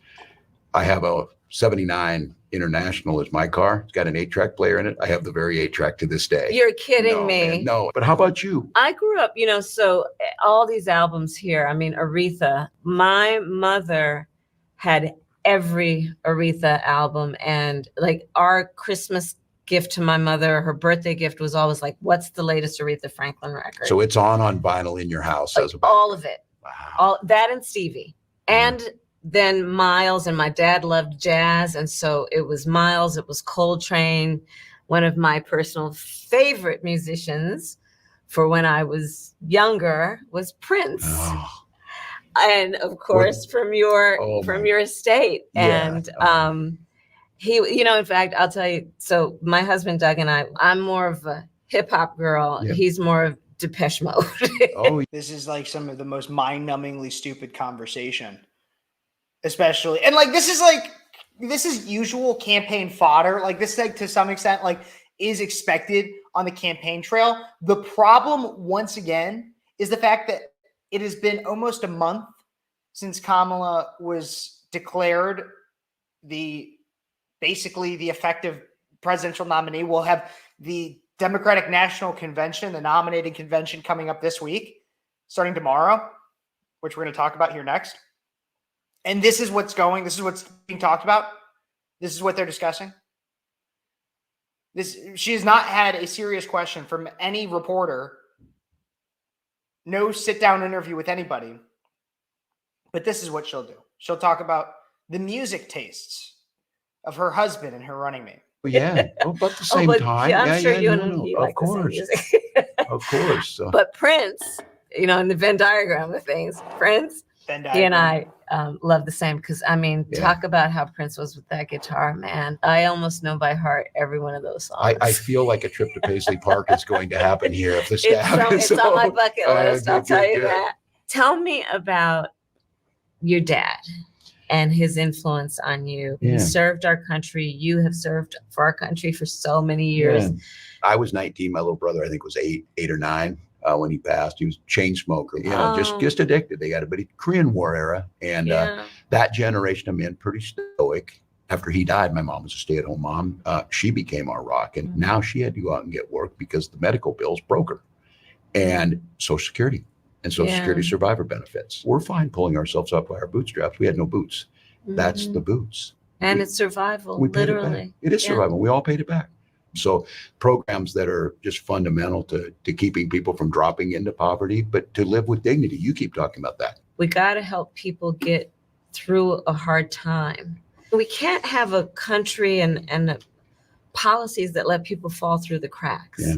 I have a 79 International is my car. It's got an 8-track player in it. I have the very 8-track to this day. You're kidding me. man, no, but how about you? I grew up, so all these albums here, I mean, Aretha, my mother had every Aretha album, and like our Christmas gift to my mother, her birthday gift was always like, what's the latest Aretha Franklin record? So it's on vinyl in your house as a all of it. Wow. All that and Stevie. And then Miles, and my dad loved jazz. And so it was Miles, it was Coltrane. One of my personal favorite musicians for when I was younger was Prince. Oh. And of course, from your estate. Yeah. And he, in fact, I'll tell you, so my husband Doug and I'm more of a hip hop girl. Yeah. He's more of Depeche Mode. This is like some of the most mind-numbingly stupid conversation. Especially, and like this is usual campaign fodder. Like this, like to some extent, like is expected on the campaign trail. The problem, once again, is the fact that it has been almost a month since Kamala was declared basically the effective presidential nominee. We'll have the Democratic National Convention, the nominating convention, coming up this week, starting tomorrow, which we're going to talk about here next. And this is what's being talked about. This is what they're discussing. She has not had a serious question from any reporter. No sit-down interview with anybody. But this is what she'll do. She'll talk about the music tastes of her husband and her running mate. Well, yeah, about the same time. Yeah, I'm sure you and he like the same music. Of course. But Prince, in the Venn diagram of things, Prince, he and I love the same, because talk about how Prince was with that guitar, man. I almost know by heart every one of those songs. I feel like a trip to Paisley Park is going to happen here if the staff it's on my bucket list. I'll tell you that. Tell me about your dad and his influence on you. Yeah. He served our country. You have served for our country for so many years. Yeah. I was 19. My little brother, I think, was 8 or 9. When he passed, he was a chain smoker, just addicted. They got a bit Korean War era. And that generation of men, pretty stoic. After he died, my mom was a stay-at-home mom. She became our rock. And now she had to go out and get work because the medical bills broke her. And Social Security and Social Security survivor benefits. We're fine pulling ourselves up by our bootstraps. We had no boots. That's the boots. And it's survival, literally. It is survival. We all paid it back. So programs that are just fundamental to keeping people from dropping into poverty, but to live with dignity. You keep talking about that. We got to help people get through a hard time. We can't have a country and policies that let people fall through the cracks. Yeah.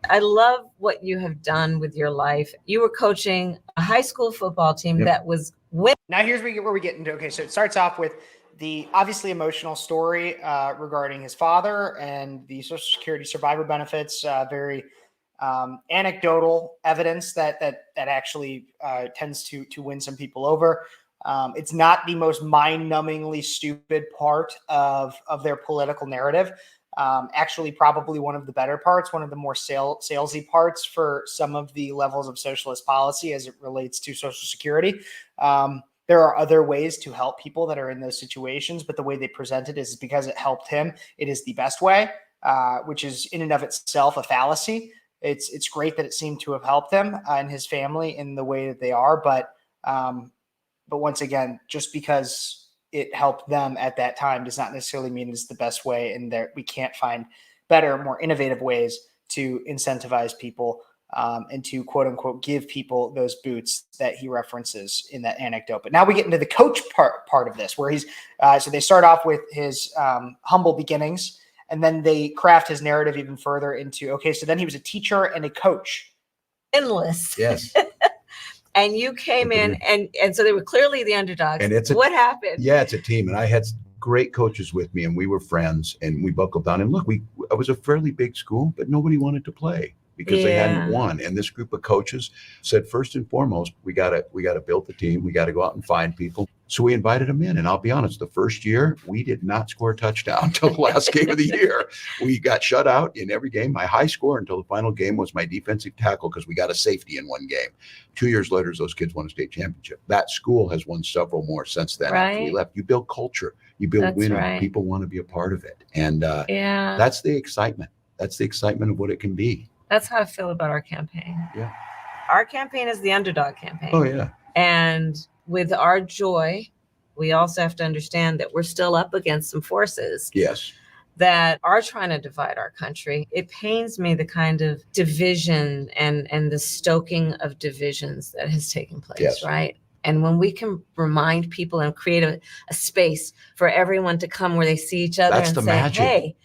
I love what you have done with your life. You were coaching a high school football team that was winning. Now here's where we get into, okay, so it starts off with the obviously emotional story regarding his father and the Social Security survivor benefits, very anecdotal evidence that actually tends to win some people over. It's not the most mind-numbingly stupid part of their political narrative. Actually, probably one of the better parts, one of the more salesy parts for some of the levels of socialist policy as it relates to Social Security. there are other ways to help people that are in those situations, but the way they present it is because it helped him. It is the best way, which is in and of itself a fallacy. It's great that it seemed to have helped him and his family in the way that they are, but once again, just because it helped them at that time does not necessarily mean it's the best way, and that we can't find better, more innovative ways to incentivize people and to quote unquote give people those boots that he references in that anecdote. But now we get into the coach part of this, where he's so they start off with his humble beginnings, and then they craft his narrative even further into, okay, so then he was a teacher and a coach. Endless. Yes. And you came in, and so they were clearly the underdogs. And what happened? Yeah, it's a team. And I had great coaches with me, and we were friends, and we buckled down. And look, I was a fairly big school, but nobody wanted to play because they hadn't won. And this group of coaches said, first and foremost, we gotta build the team. We got to go out and find people. So we invited them in. And I'll be honest, the first year, we did not score a touchdown until the last game of the year. We got shut out in every game. My high score until the final game was my defensive tackle, because we got a safety in one game. 2 years later, those kids won a state championship. That school has won several more since then. Right. After we left, you build culture, you build That's winning. right. People want to be a part of it. And that's the excitement. That's the excitement of what it can be. That's how I feel about our campaign. Yeah. Our campaign is the underdog campaign. Oh, yeah. And with our joy, we also have to understand that we're still up against some forces Yes. that are trying to divide our country. It pains me the kind of division and the stoking of divisions that has taken place, Yes. right? And when we can remind people and create a space for everyone to come where they see each other That's and the say, magic. hey,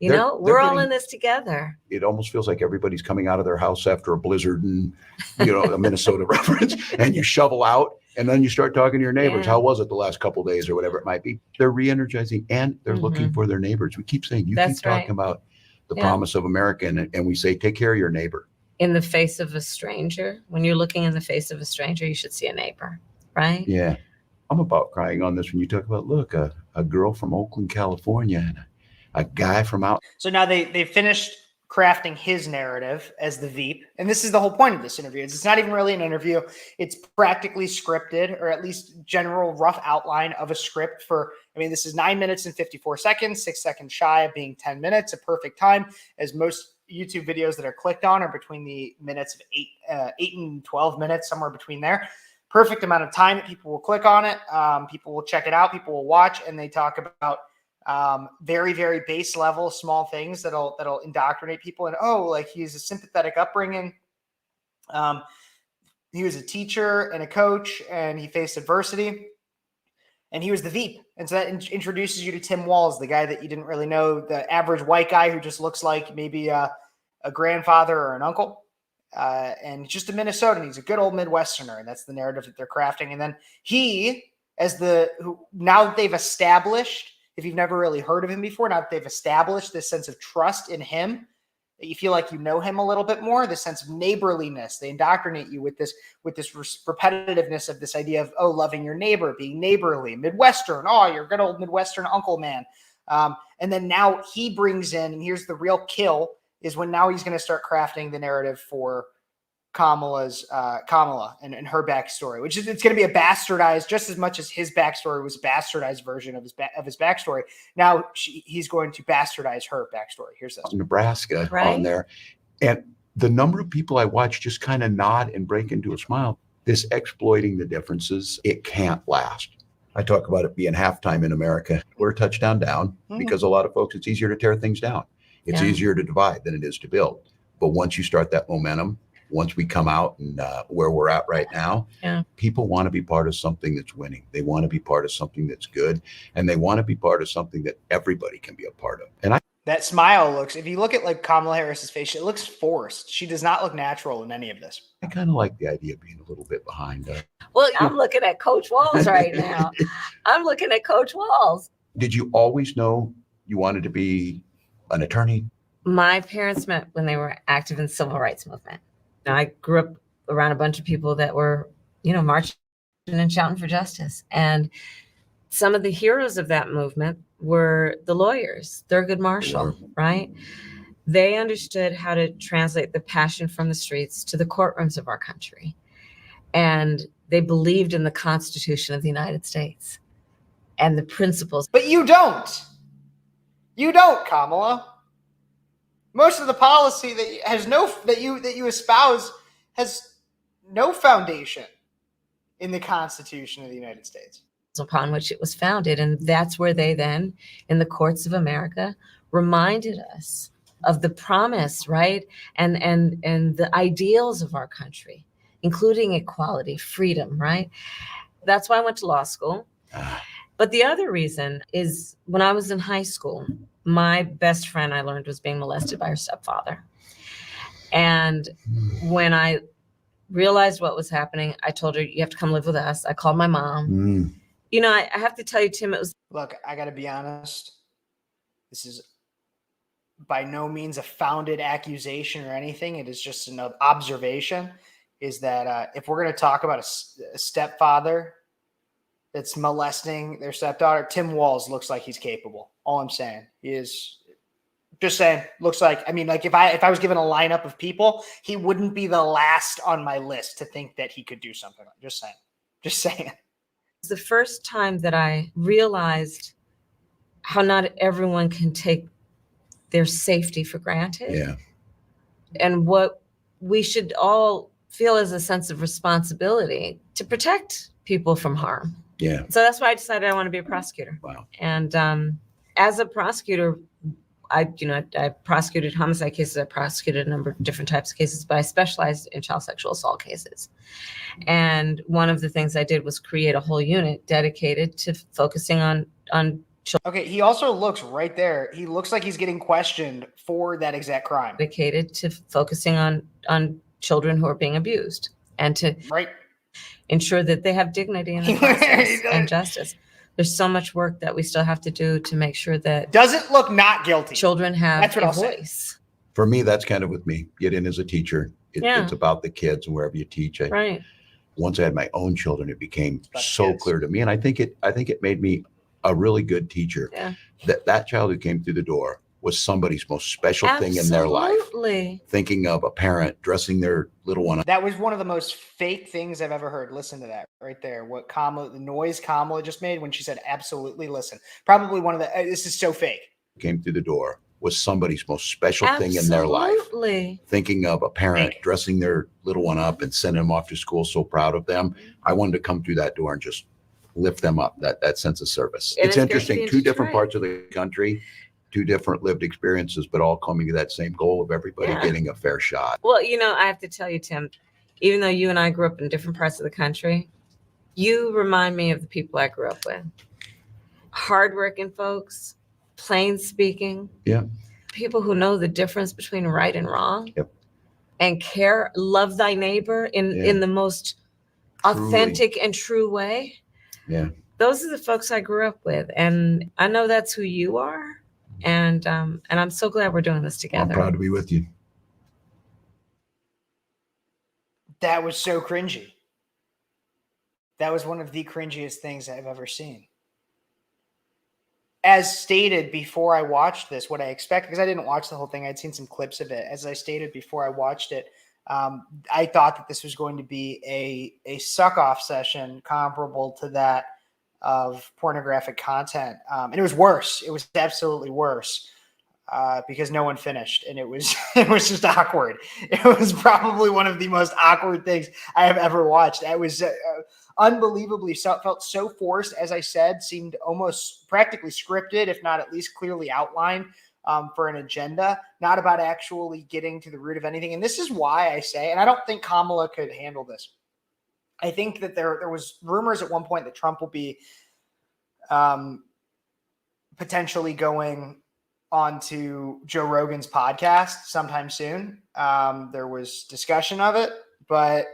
They're we're all getting- in this together. It almost feels like everybody's coming out of their house after a blizzard and, a Minnesota reference, and you shovel out, and then you start talking to your neighbors. Yeah. How was it the last couple of days or whatever it might be? They're re-energizing, and they're looking for their neighbors. We keep saying, That's keep talking right. about the Yeah. promise of America, and we say, take care of your neighbor. In the face of a stranger, when you're looking in the face of a stranger, you should see a neighbor, right? Yeah. I'm about crying on this when you talk about, look, a girl from Oakland, California, and a guy from out. So now they finished crafting his narrative as the Veep. And this is the whole point of this interview. It's not even really an interview. It's practically scripted, or at least general rough outline of a script for, this is 9 minutes and 54 seconds, 6 seconds shy of being 10 minutes, a perfect time, as most YouTube videos that are clicked on are between the minutes of 8 and 12 minutes, somewhere between there. Perfect amount of time that people will click on it. People will check it out. People will watch, and they talk about very, very base level, small things that'll indoctrinate people. And he's a sympathetic upbringing. He was a teacher and a coach, and he faced adversity, and he was the Veep. And so that introduces you to Tim Walz, the guy that you didn't really know, the average white guy who just looks like maybe a grandfather or an uncle. And just a Minnesotan. He's a good old Midwesterner, and that's the narrative that they're crafting. And then he, now that they've established, if you've never really heard of him before, now that they've established this sense of trust in him, that you feel like you know him a little bit more, the sense of neighborliness, they indoctrinate you with this repetitiveness of this idea of, loving your neighbor, being neighborly, Midwestern. You're a good old Midwestern uncle, man. And then now he brings in, and here's the real kill, is when now he's going to start crafting the narrative for Kamala and her backstory, which is, it's going to be a bastardized, just as much as his backstory was a bastardized version of his backstory. Now he's going to bastardize her backstory. Here's this. Nebraska on there. And the number of people I watch just kind of nod and break into a smile, this exploiting the differences, it can't last. I talk about it being halftime in America. We're a touchdown down because a lot of folks, it's easier to tear things down. It's easier to divide than it is to build. But once you start that momentum, once we come out and where we're at right now, people want to be part of something that's winning. They want to be part of something that's good, and they want to be part of something that everybody can be a part of. And that smile looks, if you look at Kamala Harris's face, it looks forced. She does not look natural in any of this. I kind of like the idea of being a little bit behind. Well, I'm looking at Coach Walz right now. I'm looking at Coach Walz. Did you always know you wanted to be an attorney? My parents met when they were active in the civil rights movement. I grew up around a bunch of people that were, marching and shouting for justice. And some of the heroes of that movement were the lawyers, Thurgood Marshall, right? They understood how to translate the passion from the streets to the courtrooms of our country. And They believed in the Constitution of the United States and the principles. But you don't. You don't, Kamala. Most of the policy that you espouse has no foundation in the Constitution of the United States, upon which it was founded. And that's where they then, in the courts of America, reminded us of the promise, right? And the ideals of our country, including equality, freedom, right? That's why I went to law school. But the other reason is when I was in high school, my best friend, I learned, was being molested by her stepfather. And when I realized what was happening, I told her, you have to come live with us. I called my mom. You know, I have to tell you, Tim, it was. Look, I got to be honest. This is by no means a founded accusation or anything. It is just an observation, is that if we're going to talk about a stepfather that's molesting their stepdaughter, Tim Walz looks like he's capable. All I'm saying is, just saying, looks like, I mean, like if I was given a lineup of people, he wouldn't be the last on my list to think that he could do something. Just saying. Just saying. It's the first time that I realized how not everyone can take their safety for granted. Yeah. And what we should all feel is a sense of responsibility to protect people from harm. Yeah. So that's why I decided I want to be a prosecutor. Wow. And as a prosecutor, I prosecuted homicide cases. I prosecuted a number of different types of cases, but I specialized in child sexual assault cases. And one of the things I did was create a whole unit dedicated to focusing on children. Okay, he also looks right there. He looks like he's getting questioned for that exact crime. Dedicated to focusing on children who are being abused and to ensure that they have dignity in the process and justice. There's so much work that we still have to do to make sure that doesn't look not guilty. Children have That's what a I'll say. voice. For me, that's kind of with me. Get in as a teacher. Yeah. It's about the kids and wherever you teach. Right. Once I had my own children, it became so clear to me. And I think it made me a really good teacher. Yeah. That child who came through the door was somebody's most special thing in their life. Absolutely. Thinking of a parent dressing their little one. That was one of the most fake things I've ever heard. Listen to that right there. What the noise Kamala just made when she said absolutely. Listen, probably one of the, this is so fake. Came through the door was somebody's most special thing in their life. Absolutely. Thinking of a parent dressing their little one up and sending them off to school so proud of them. I wanted to come through that door and just lift them up, that sense of service. And it's it's great to interesting, be in two different Detroit. parts of the country, two different lived experiences, but all coming to that same goal of everybody Yeah. getting a fair shot. Well, you know, I have to tell you, Tim, even though you and I grew up in different parts of the country, you remind me of the people I grew up with. Hardworking folks, plain speaking. Yeah. People who know the difference between right and wrong. Yep. And care, love thy neighbor in the most authentic and true way. Yeah. Those are the folks I grew up with. And I know that's who you are. And I'm so glad we're doing this I'm together. proud to be with you. That was so cringy. That was one of the cringiest things I've ever seen. As stated before I watched this, what I expected, because I didn't watch the whole thing, I'd seen some clips of it. As I stated before I watched it, I thought that this was going to be a suck-off session comparable to that of pornographic content. And it was worse. It was absolutely worse because no one finished. And it was just awkward. It was probably one of the most awkward things I have ever watched. It was unbelievably felt so forced, as I said, seemed almost practically scripted, if not at least clearly outlined for an agenda, not about actually getting to the root of anything. And this is why I say, and I don't think Kamala could handle this. I think that there was rumors at one point that Trump will be potentially going onto Joe Rogan's podcast sometime soon. There was discussion of it, but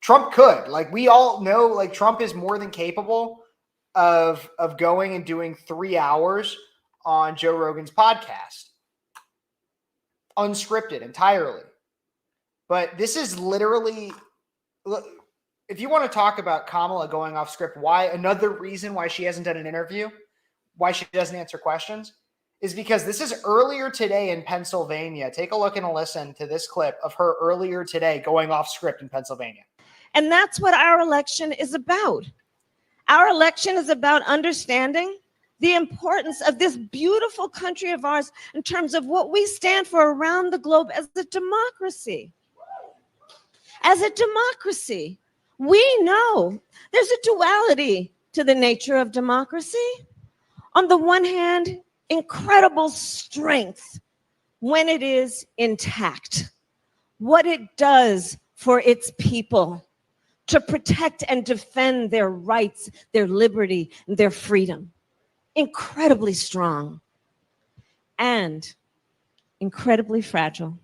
Trump could. Like, we all know, like, Trump is more than capable of going and doing 3 hours on Joe Rogan's podcast, unscripted entirely. But this is literally, if you want to talk about Kamala going off script, another reason why she hasn't done an interview, why she doesn't answer questions, is because this is earlier today in Pennsylvania. Take a look and a listen to this clip of her earlier today going off script in Pennsylvania. And that's what our election is about. Our election is about understanding the importance of this beautiful country of ours in terms of what we stand for around the globe as a democracy. As a democracy, we know there's a duality to the nature of democracy. On the one hand, incredible strength when it is intact, what it does for its people to protect and defend their rights, their liberty, and their freedom. Incredibly strong and incredibly fragile.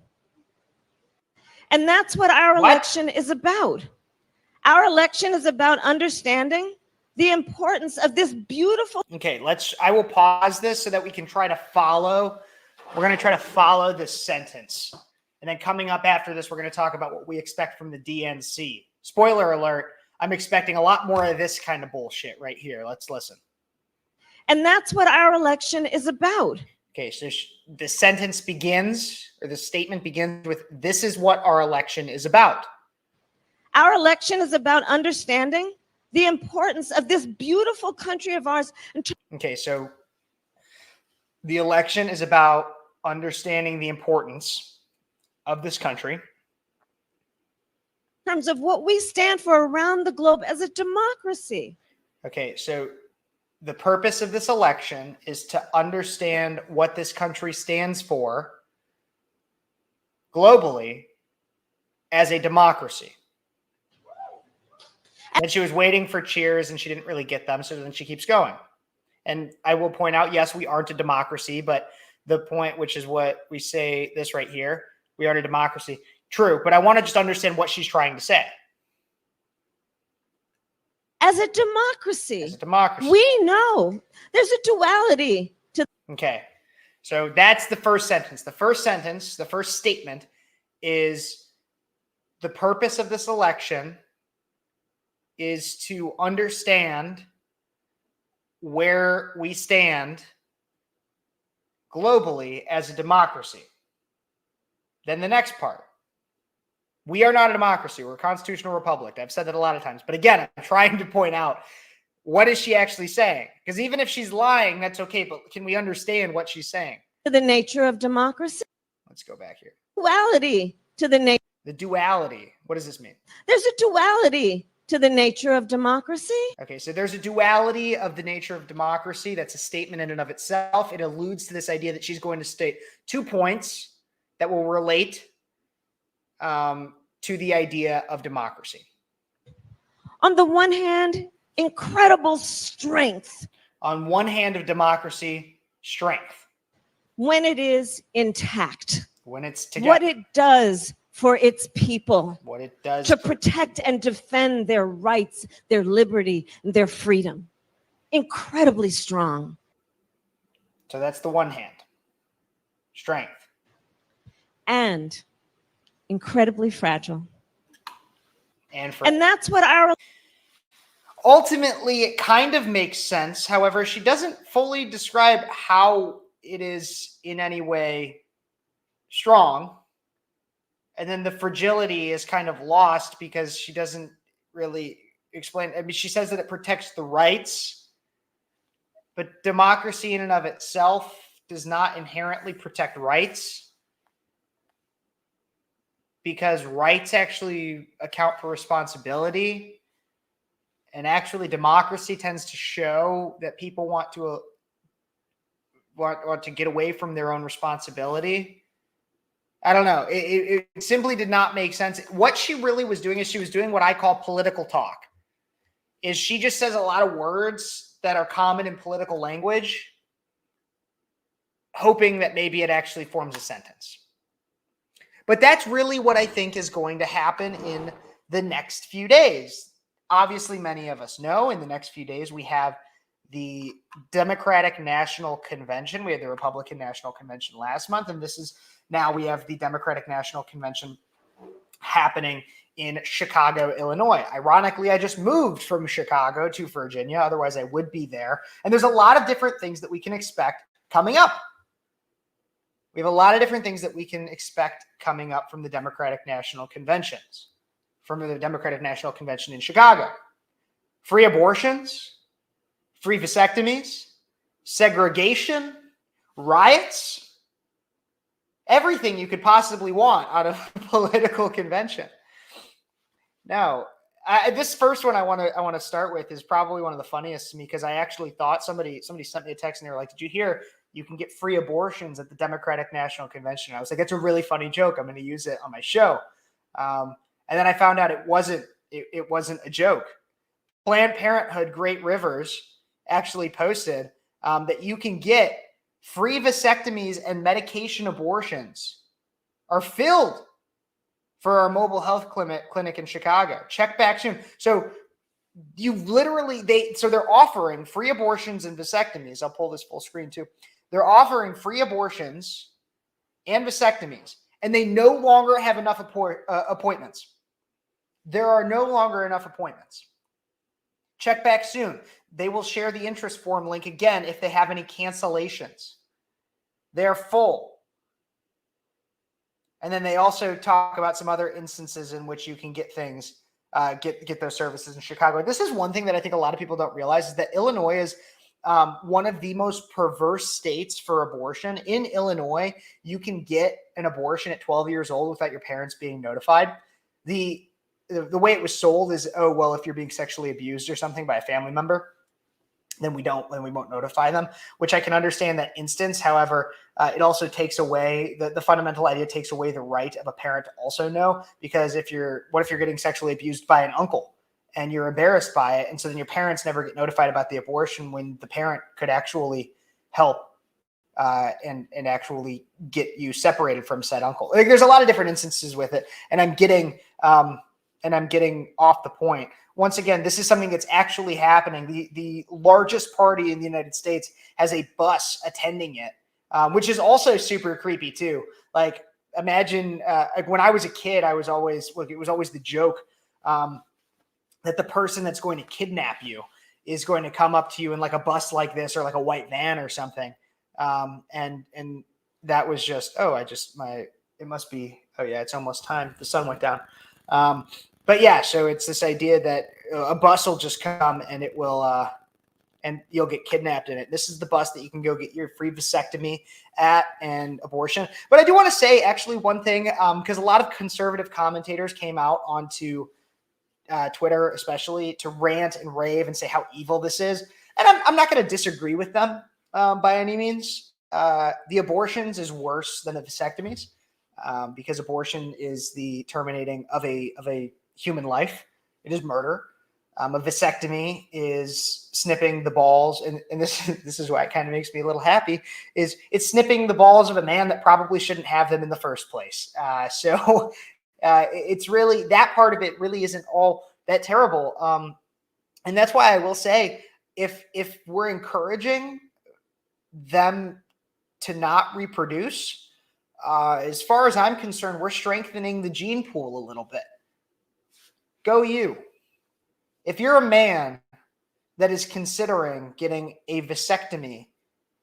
And that's what our election is about. Our election is about understanding the importance of this beautiful. Okay, I will pause this so that we can try to follow. We're going to try to follow this sentence. And then coming up after this, we're going to talk about what we expect from the DNC. Spoiler alert, I'm expecting a lot more of this kind of bullshit right here. Let's listen. And that's what our election is about. Okay, so the sentence begins, or the statement begins with, this is what our election is about. Our election is about understanding the importance of this beautiful country of ours. Okay, so the election is about understanding the importance of this country. In terms of what we stand for around the globe as a democracy. Okay, so the purpose of this election is to understand what this country stands for globally as a democracy. And she was waiting for cheers and she didn't really get them, so then she keeps going. And I will point out, yes, we aren't a democracy, but the point, which is what we say this right here, we aren't a democracy. True, but I want to just understand what she's trying to say. As a democracy. As a democracy. We know there's a duality to. Okay, so that's the first sentence. The first sentence, the first statement is the purpose of this election is to understand where we stand globally as a democracy. Then the next part. We are not a democracy. We're a constitutional republic. I've said that a lot of times. But again, I'm trying to point out, what is she actually saying? Because even if she's lying, that's okay. But can we understand what she's saying? The nature of democracy. Let's go back here. Duality to the nature. The duality. What does this mean? There's a duality to the nature of democracy. Okay, so there's a duality of the nature of democracy. That's a statement in and of itself. It alludes to this idea that she's going to state 2 points that will relate to the idea of democracy. On the one hand, incredible strength. On one hand of democracy, strength. When it is intact. When it's together. What it does for its people. What it does to protect and defend their rights, their liberty, and their freedom. Incredibly strong. So that's the one hand. Strength. And incredibly fragile. And that's what our. Ultimately, it kind of makes sense. However, she doesn't fully describe how it is in any way strong. And then the fragility is kind of lost because she doesn't really explain. I mean, she says that it protects the rights, but democracy in and of itself does not inherently protect rights, because rights actually account for responsibility. And actually, democracy tends to show that people want to get away from their own responsibility. I don't know. It simply did not make sense. What she really was doing is she was doing what I call political talk. Is she just says a lot of words that are common in political language, hoping that maybe it actually forms a sentence. But that's really what I think is going to happen in the next few days. Obviously, many of us know in the next few days we have the Democratic National Convention. We had the Republican National Convention last month, and now we have the Democratic National Convention happening in Chicago, Illinois. Ironically, I just moved from Chicago to Virginia. Otherwise, I would be there. And there's a lot of different things that we can expect coming up. We have a lot of different things that we can expect coming up from the Democratic National Conventions. from the Democratic National Convention in Chicago. Free abortions, free vasectomies, segregation, riots, everything you could possibly want out of a political convention. Now, this first one I want to start with is probably one of the funniest to me, because I actually thought somebody sent me a text and they were like, "Did you hear you can get free abortions at the Democratic National Convention?" I was like, "That's a really funny joke. I'm going to use it on my show." And then I found out it wasn't a joke. Planned Parenthood Great Rivers actually posted that you can get free vasectomies and medication abortions are filled for our mobile health clinic in Chicago. Check back soon. So you literally, they're offering free abortions and vasectomies. I'll pull this full screen too. They're offering free abortions and vasectomies, and they no longer have enough appointments. There are no longer enough appointments. Check back soon. They will share the interest form link again if they have any cancellations. They're full. And then they also talk about some other instances in which you can get things, get those services in Chicago. This is one thing that I think a lot of people don't realize, is that Illinois is one of the most perverse states for abortion. In Illinois, you can get an abortion at 12 years old without your parents being notified. The way it was sold is, oh, well, if you're being sexually abused or something by a family member, then we won't notify them, which I can understand that instance. However, it also takes away the fundamental idea, takes away the right of a parent to also know, because what if you're getting sexually abused by an uncle and you're embarrassed by it, and so then your parents never get notified about the abortion, when the parent could actually help and actually get you separated from said uncle. Like, there's a lot of different instances with it, and I'm getting off the point. Once again, this is something that's actually happening. The largest party in the United States has a bus attending it, which is also super creepy too. Like, imagine like when I was a kid, it was always the joke that the person that's going to kidnap you is going to come up to you in like a bus like this, or like a white van or something. And that was just, it must be, oh yeah, it's almost time. The sun went down. But yeah, so it's this idea that a bus will just come and it will, and you'll get kidnapped in it. This is the bus that you can go get your free vasectomy at and abortion. But I do want to say actually one thing, because a lot of conservative commentators came out onto Twitter, especially, to rant and rave and say how evil this is. And I'm not going to disagree with them by any means. The abortions is worse than the vasectomies, because abortion is the terminating of a human life. It is murder. A vasectomy is snipping the balls, and this is why it kind of makes me a little happy, is it's snipping the balls of a man that probably shouldn't have them in the first place. So it's really, that part of it really isn't all that terrible. And that's why I will say, if we're encouraging them to not reproduce, as far as I'm concerned, we're strengthening the gene pool a little bit. Go you. If you're a man that is considering getting a vasectomy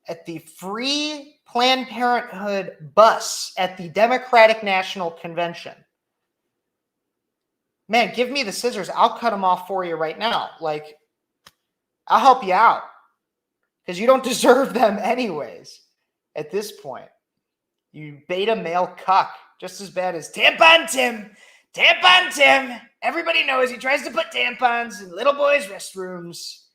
at the free Planned Parenthood bus at the Democratic National Convention, man, give me the scissors. I'll cut them off for you right now. Like, I'll help you out, because you don't deserve them anyways at this point. You beta male cuck, just as bad as Tampon Tim. Tampon Tim. Everybody knows he tries to put tampons in little boys' restrooms.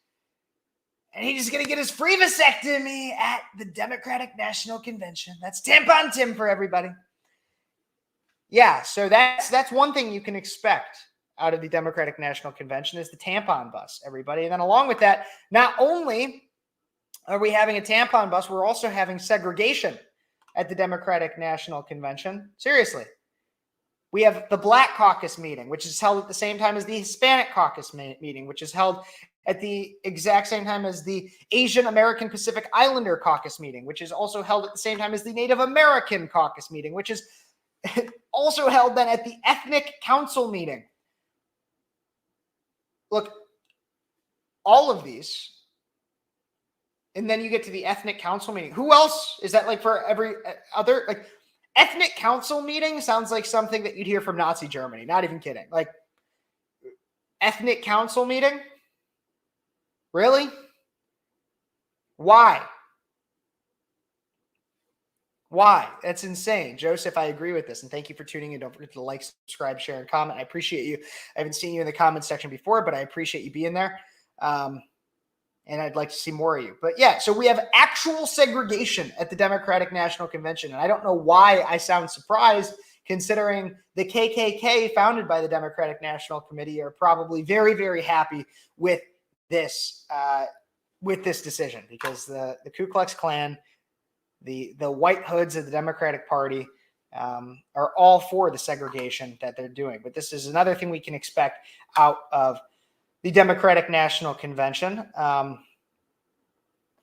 And he's going to get his free vasectomy at the Democratic National Convention. That's Tampon Tim for everybody. Yeah, so that's one thing you can expect out of the Democratic National Convention, is the tampon bus, everybody. And then along with that, not only are we having a tampon bus, we're also having segregation at the Democratic National Convention. Seriously. We have the Black Caucus meeting, which is held at the same time as the Hispanic Caucus meeting, which is held at the exact same time as the Asian American Pacific Islander Caucus meeting, which is also held at the same time as the Native American Caucus meeting, which is also held then at the Ethnic Council meeting. Look, all of these, and then you get to the Ethnic Council meeting. Who else is that, like, for every other, like, Ethnic Council meeting sounds like something that you'd hear from Nazi Germany. Not even kidding. Like, ethnic council meeting? Really? Why? Why? That's insane. Joseph, I agree with this. And thank you for tuning in. Don't forget to like, subscribe, share, and comment. I appreciate you. I haven't seen you in the comment section before, but I appreciate you being there. And I'd like to see more of you. But yeah, so we have actual segregation at the Democratic National Convention. And I don't know why I sound surprised, considering the KKK, founded by the Democratic National Committee, are probably very, very happy with this decision, because the Ku Klux Klan, the white hoods of the Democratic Party, are all for the segregation that they're doing. But this is another thing we can expect out of the Democratic National Convention. And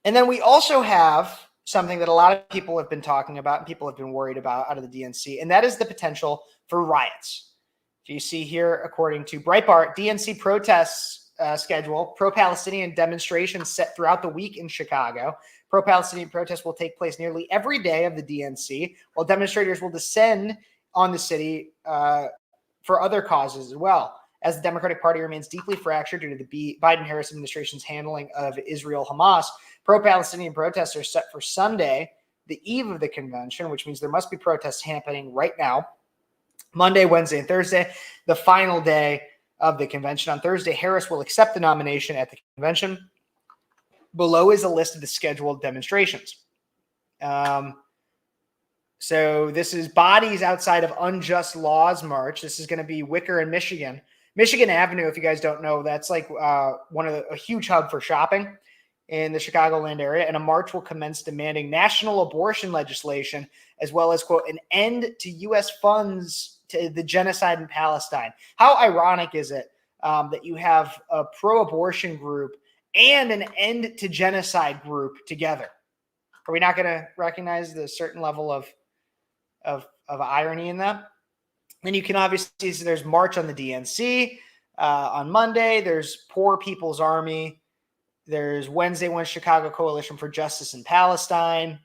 then we also have something that a lot of people have been talking about and people have been worried about out of the DNC, and that is the potential for riots. If you see here, according to Breitbart, DNC protests schedule, pro-Palestinian demonstrations set throughout the week in Chicago. Pro-Palestinian protests will take place nearly every day of the DNC, while demonstrators will descend on the city for other causes as well. As the Democratic Party remains deeply fractured due to the Biden-Harris administration's handling of Israel-Hamas, pro-Palestinian protests are set for Sunday, the eve of the convention, which means there must be protests happening right now. Monday, Wednesday, and Thursday, the final day of the convention. On Thursday, Harris will accept the nomination at the convention. Below is a list of the scheduled demonstrations. So this is Bodies Outside of Unjust Laws March. This is going to be Wicker in Michigan. Michigan Avenue, if you guys don't know, that's like a huge hub for shopping in the Chicagoland area. And a march will commence demanding national abortion legislation, as well as, quote, an end to U.S. funds to the genocide in Palestine. How ironic is it that you have a pro-abortion group and an end to genocide group together? Are we not going to recognize the certain level of irony in that? Then you can obviously see there's March on the DNC on Monday. There's Poor People's Army. There's Wednesday, One Chicago Coalition for Justice in Palestine.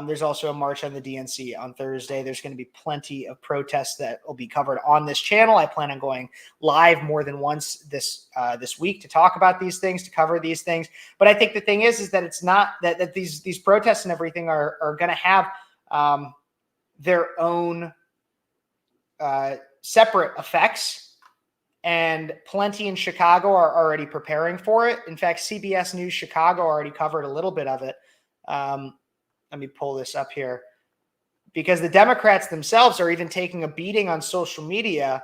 There's also a march on the DNC on Thursday. There's going to be plenty of protests that will be covered on this channel. I plan on going live more than once this week to talk about these things, to cover these things. But I think the thing is that it's not that these protests and everything are going to have their own separate effects, and plenty in Chicago are already preparing for it. In fact, CBS News Chicago already covered a little bit of it. Let me pull this up here, because the Democrats themselves are even taking a beating on social media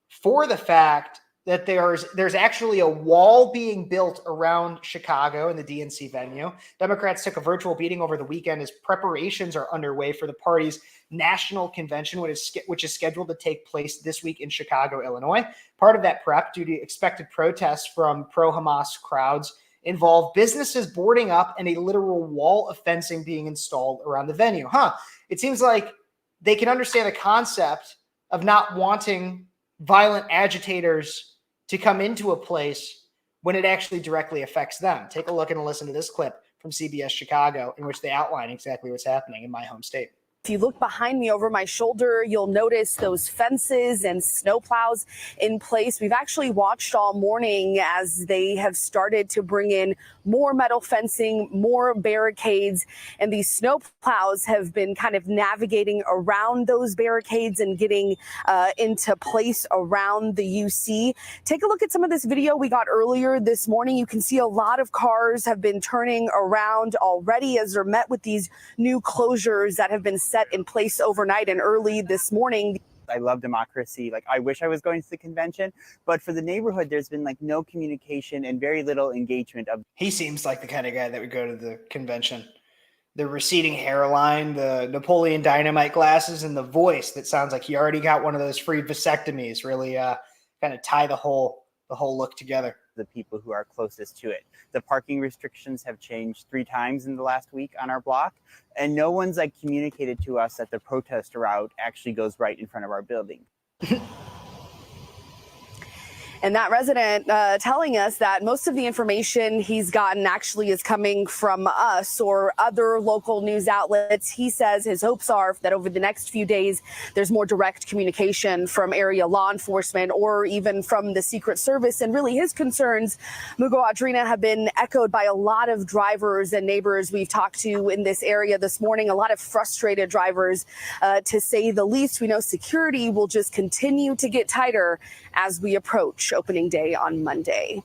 for the fact that there's actually a wall being built around Chicago and the DNC venue. Democrats took a virtual beating over the weekend as preparations are underway for the party's national convention, which is scheduled to take place this week in Chicago, Illinois. Part of that prep, due to expected protests from pro-Hamas crowds, involved businesses boarding up and a literal wall of fencing being installed around the venue. It seems like they can understand the concept of not wanting violent agitators to come into a place when it actually directly affects them. Take a look and listen to this clip from CBS Chicago, in which they outline exactly what's happening in my home state. If you look behind me over my shoulder, you'll notice those fences and snowplows in place. We've actually watched all morning as they have started to bring in more metal fencing, more barricades, and these snowplows have been kind of navigating around those barricades and getting into place around the UC. Take a look at some of this video we got earlier this morning. You can see a lot of cars have been turning around already as they're met with these new closures that have been set in place overnight and early this morning. I love democracy. Like, I wish I was going to the convention, but for the neighborhood, there's been like no communication and very little engagement. He seems like the kind of guy that would go to the convention. The receding hairline, the Napoleon Dynamite glasses, and the voice that sounds like he already got one of those free vasectomies really kind of tie the whole look together. The people who are closest to it. The parking restrictions have changed 3 times in the last week on our block, and no one's like communicated to us that the protest route actually goes right in front of our building. And that resident telling us that most of the information he's gotten actually is coming from us or other local news outlets. He says his hopes are that over the next few days, there's more direct communication from area law enforcement or even from the Secret Service. And really his concerns, Mugo Audrina, have been echoed by a lot of drivers and neighbors we've talked to in this area this morning. A lot of frustrated drivers, to say the least. We know security will just continue to get tighter as we approach opening day on Monday.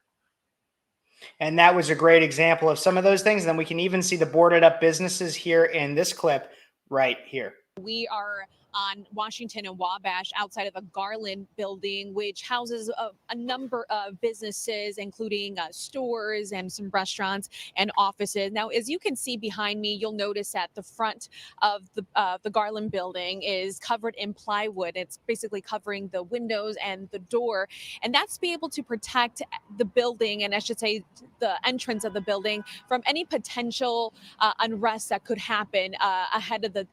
And that was a great example of some of those things. And then we can even see the boarded up businesses here in this clip right here. We are on Washington and Wabash outside of a Garland building, which houses a number of businesses, including stores and some restaurants and offices. Now, as you can see behind me, you'll notice that the front of the Garland building is covered in plywood. It's basically covering the windows and the door, and that's to be able to protect the building, and I should say the entrance of the building, from any potential unrest that could happen ahead of the,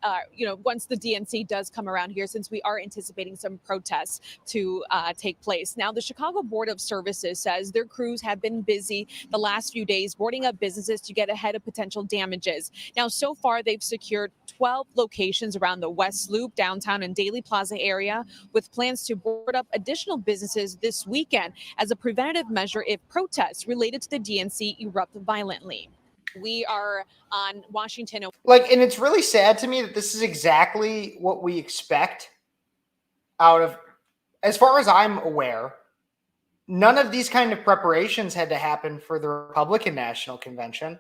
once the DNC does come around here, since we are anticipating some protests to take place. Now, the Chicago Board of Services says their crews have been busy the last few days boarding up businesses to get ahead of potential damages. Now, so far, they've secured 12 locations around the West Loop, downtown, and Daly Plaza area, with plans to board up additional businesses this weekend as a preventative measure if protests related to the DNC erupt violently. We are on Washington. And it's really sad to me that this is exactly what we expect out of, as far as I'm aware, none of these kind of preparations had to happen for the Republican National Convention.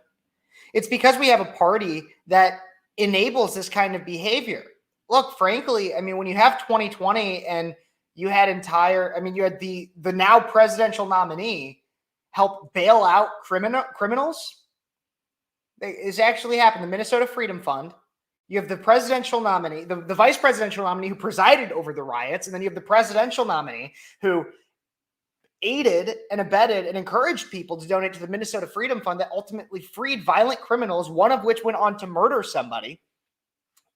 It's because we have a party that enables this kind of behavior. Look, frankly, I mean, when you have 2020 and you had you had the now presidential nominee help bail out criminals. It's actually happened. The Minnesota Freedom Fund. You have the presidential nominee, the vice presidential nominee who presided over the riots, and then you have the presidential nominee who aided and abetted and encouraged people to donate to the Minnesota Freedom Fund that ultimately freed violent criminals, one of which went on to murder somebody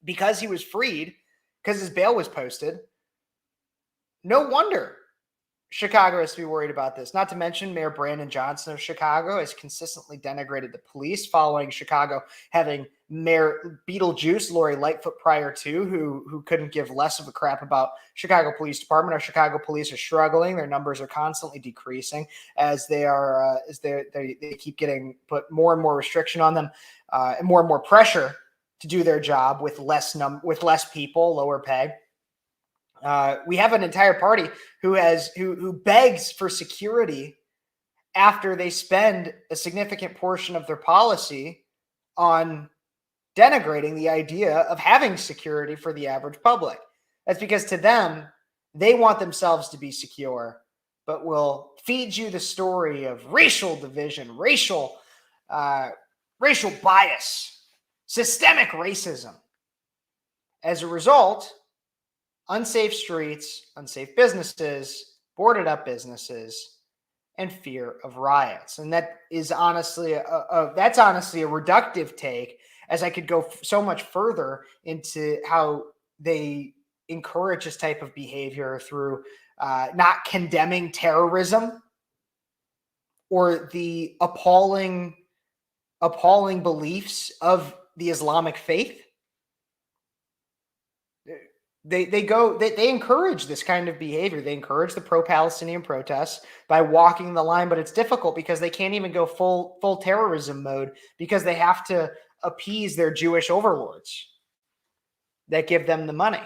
because he was freed, because his bail was posted. No wonder Chicago has to be worried about this. Not to mention Mayor Brandon Johnson of Chicago has consistently denigrated the police, following Chicago having Mayor Beetlejuice, Lori Lightfoot, prior to, who couldn't give less of a crap about Chicago Police Department. Our Chicago police are struggling. Their numbers are constantly decreasing as they keep getting put more and more restriction on them, and more pressure to do their job with less people, lower pay. We have an entire party who begs for security after they spend a significant portion of their policy on denigrating the idea of having security for the average public. That's because to them, they want themselves to be secure, but will feed you the story of racial division, racial bias, systemic racism. As a result, unsafe streets, unsafe businesses, boarded up businesses, and fear of riots. And that is honestly that's honestly a reductive take, as I could go so much further into how they encourage this type of behavior through not condemning terrorism or the appalling beliefs of the Islamic faith. They encourage this kind of behavior. They encourage the pro-Palestinian protests by walking the line, but it's difficult because they can't even go full terrorism mode because they have to appease their Jewish overlords that give them the money,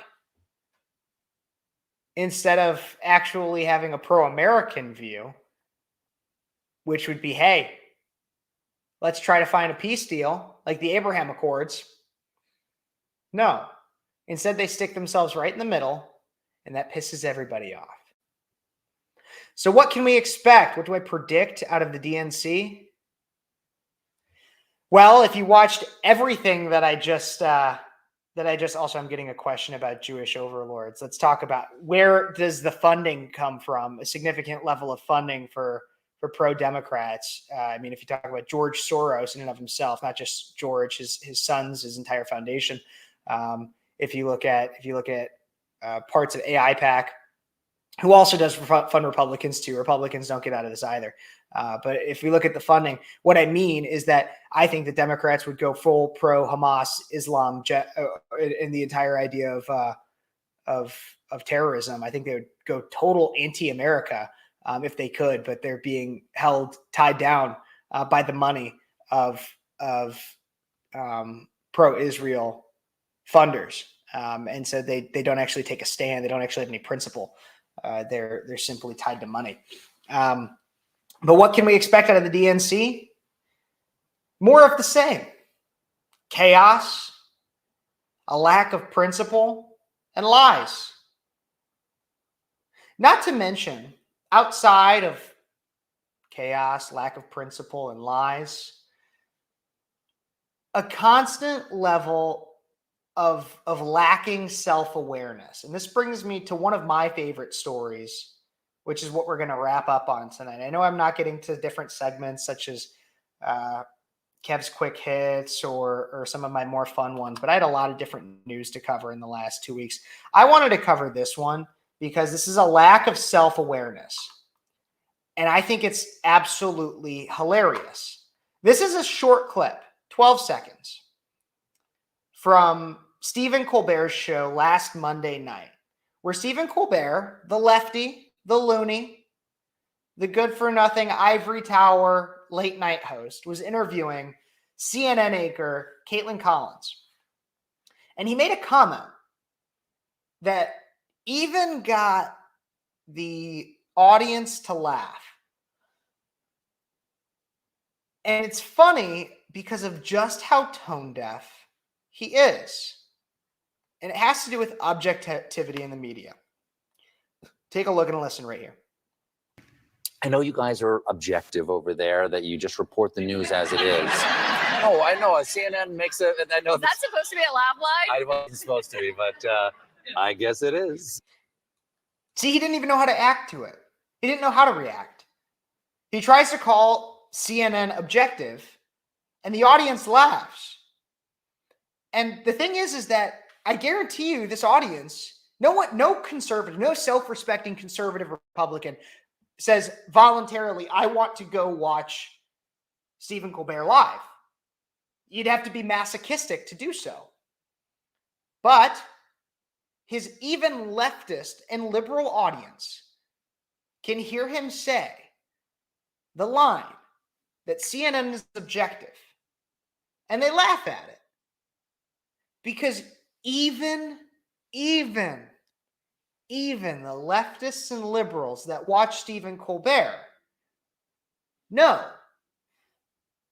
instead of actually having a pro-American view, which would be, hey, let's try to find a peace deal like the Abraham Accords. No. Instead, they stick themselves right in the middle, and that pisses everybody off. So what can we expect? What do I predict out of the DNC? Well, if you watched everything that I just also, I'm getting a question about Jewish overlords. Let's talk about, where does the funding come from? A significant level of funding for pro-Democrats. I mean, if you talk about George Soros in and of himself, not just George, his sons, his entire foundation. If you look at parts of AIPAC, who also does fund Republicans too. Republicans don't get out of this either. But if we look at the funding, what I mean is that I think the Democrats would go full pro-Hamas Islam in the entire idea of terrorism. I think they would go total anti-America if they could, but they're being tied down by the money of pro-Israel funders. And so they don't actually take a stand. They don't actually have any principle. They're simply tied to money. But what can we expect out of the DNC? More of the same. Chaos, a lack of principle, and lies. Not to mention, outside of chaos, lack of principle, and lies, a constant level of lacking self-awareness. And this brings me to one of my favorite stories, which is what we're going to wrap up on tonight. I know I'm not getting to different segments such as Kev's quick hits or some of my more fun ones, but I had a lot of different news to cover in the last 2 weeks. I wanted to cover this one because this is a lack of self-awareness. And I think it's absolutely hilarious. This is a short clip, 12 seconds, from Stephen Colbert's show last Monday night, where Stephen Colbert, the lefty, the loony, the good-for-nothing ivory tower late night host, was interviewing CNN anchor Caitlin Collins. And he made a comment that even got the audience to laugh. And it's funny because of just how tone deaf he is. And it has to do with objectivity in the media. Take a look and listen right here. I know you guys are objective over there, that you just report the news as it is. Oh, I know. CNN makes it. I know. Is that supposed to be a laugh line? I wasn't supposed to be, but I guess it is. See, he didn't even know how to act to it. He didn't know how to react. He tries to call CNN objective, and the audience laughs. And the thing is that I guarantee you this audience, no conservative, no self-respecting conservative Republican says voluntarily, I want to go watch Stephen Colbert live. You'd have to be masochistic to do so. But his even leftist and liberal audience can hear him say the line that CNN is objective, and they laugh at it. Because even the leftists and liberals that watch Stephen Colbert know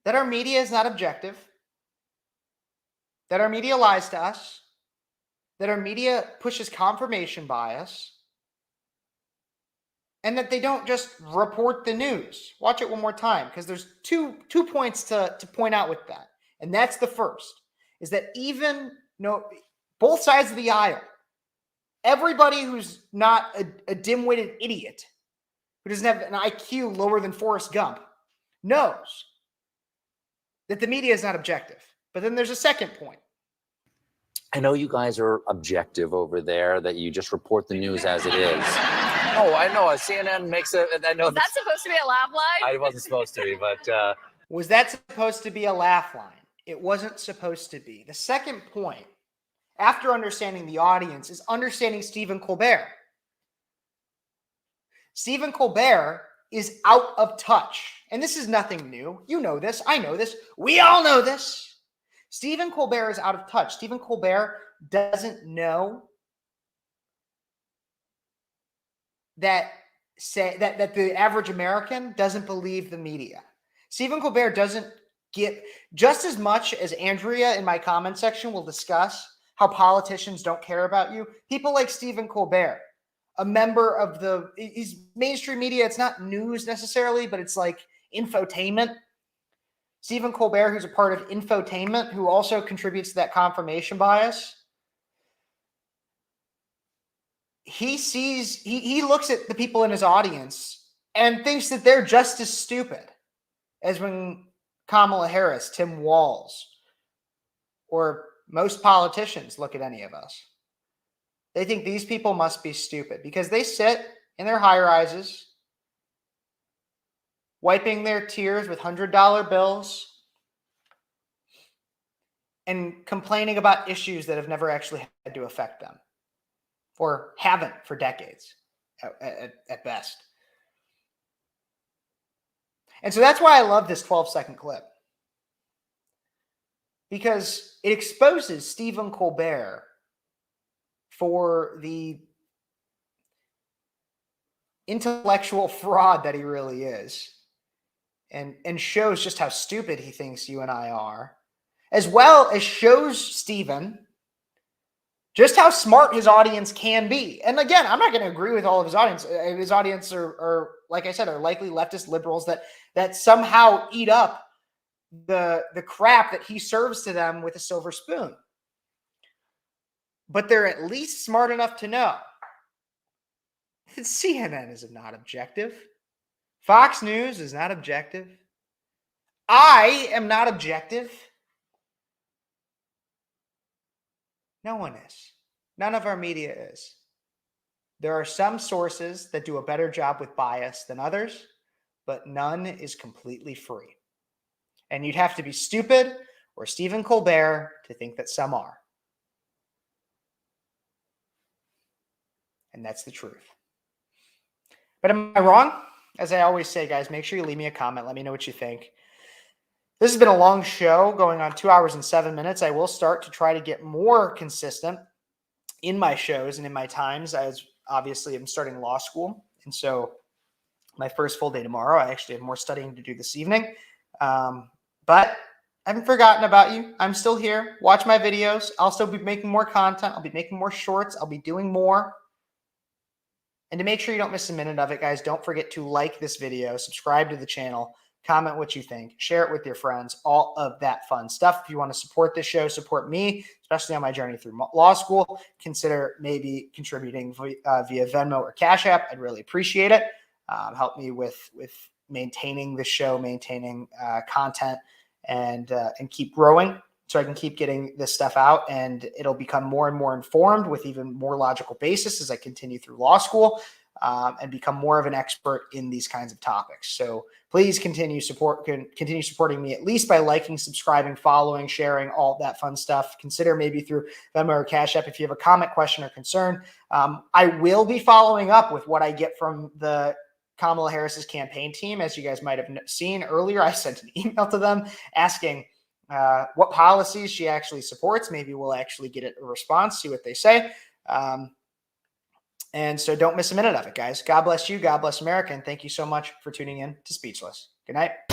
that our media is not objective, that our media lies to us, that our media pushes confirmation bias, and that they don't just report the news. Watch it one more time, because there's two points to point out with that. And that's the first, is that both sides of the aisle, everybody who's not a dim-witted idiot, who doesn't have an IQ lower than Forrest Gump, knows that the media is not objective. But then there's a second point. I know you guys are objective over there, that you just report the news as it is. Oh, I know. CNN makes it. I know. Is that supposed to be a laugh line? I wasn't supposed to be, but was that supposed to be a laugh line? It wasn't supposed to be. The second point, after understanding the audience, is understanding Stephen Colbert. Stephen Colbert is out of touch. And this is nothing new. You know this. I know this. We all know this. Stephen Colbert is out of touch. Stephen Colbert doesn't know that the average American doesn't believe the media. Stephen Colbert doesn't get, just as much as Andrea in my comment section will discuss how politicians don't care about you, people like Stephen Colbert, a member of he's mainstream media. It's not news necessarily, but it's like infotainment. Stephen Colbert, who's a part of infotainment, who also contributes to that confirmation bias. He looks at the people in his audience and thinks that they're just as stupid as when Kamala Harris, Tim Walz, or most politicians look at any of us. They think these people must be stupid because they sit in their high rises, wiping their tears with $100 bills, and complaining about issues that have never actually had to affect them, or haven't for decades at best. And so that's why I love this 12-second clip, because it exposes Stephen Colbert for the intellectual fraud that he really is, and shows just how stupid he thinks you and I are, as well as shows Stephen just how smart his audience can be. And again, I'm not going to agree with all of his audience. His audience are, like I said, are likely leftist liberals that somehow eat up the crap that he serves to them with a silver spoon. But they're at least smart enough to know that CNN is not objective. Fox News is not objective. I am not objective. No one is. None of our media is. There are some sources that do a better job with bias than others, but none is completely free. And you'd have to be stupid or Stephen Colbert to think that some are. And that's the truth. But am I wrong? As I always say, guys, make sure you leave me a comment. Let me know what you think. This has been a long show, going on 2 hours and 7 minutes. I will start to try to get more consistent in my shows and in my times, as obviously I'm starting law school. And so my first full day tomorrow, I actually have more studying to do this evening. But I haven't forgotten about you. I'm still here. Watch my videos. I'll still be making more content. I'll be making more shorts. I'll be doing more. And to make sure you don't miss a minute of it, guys, don't forget to like this video, subscribe to the channel, comment what you think, share it with your friends, all of that fun stuff. If you want to support this show, support me, especially on my journey through law school, consider maybe contributing via Venmo or Cash App. I'd really appreciate it. Help me with maintaining the show, maintaining content, and keep growing so I can keep getting this stuff out, and it'll become more and more informed with even more logical basis as I continue through law school. And become more of an expert in these kinds of topics. So please continue supporting me, at least by liking, subscribing, following, sharing, all that fun stuff. Consider maybe through Venmo or Cash App if you have a comment, question, or concern. I will be following up with what I get from the Kamala Harris's campaign team. As you guys might have seen earlier, I sent an email to them asking what policies she actually supports. Maybe we'll actually get a response, see what they say. And so don't miss a minute of it, guys. God bless you. God bless America. And thank you so much for tuning in to Speechless. Good night.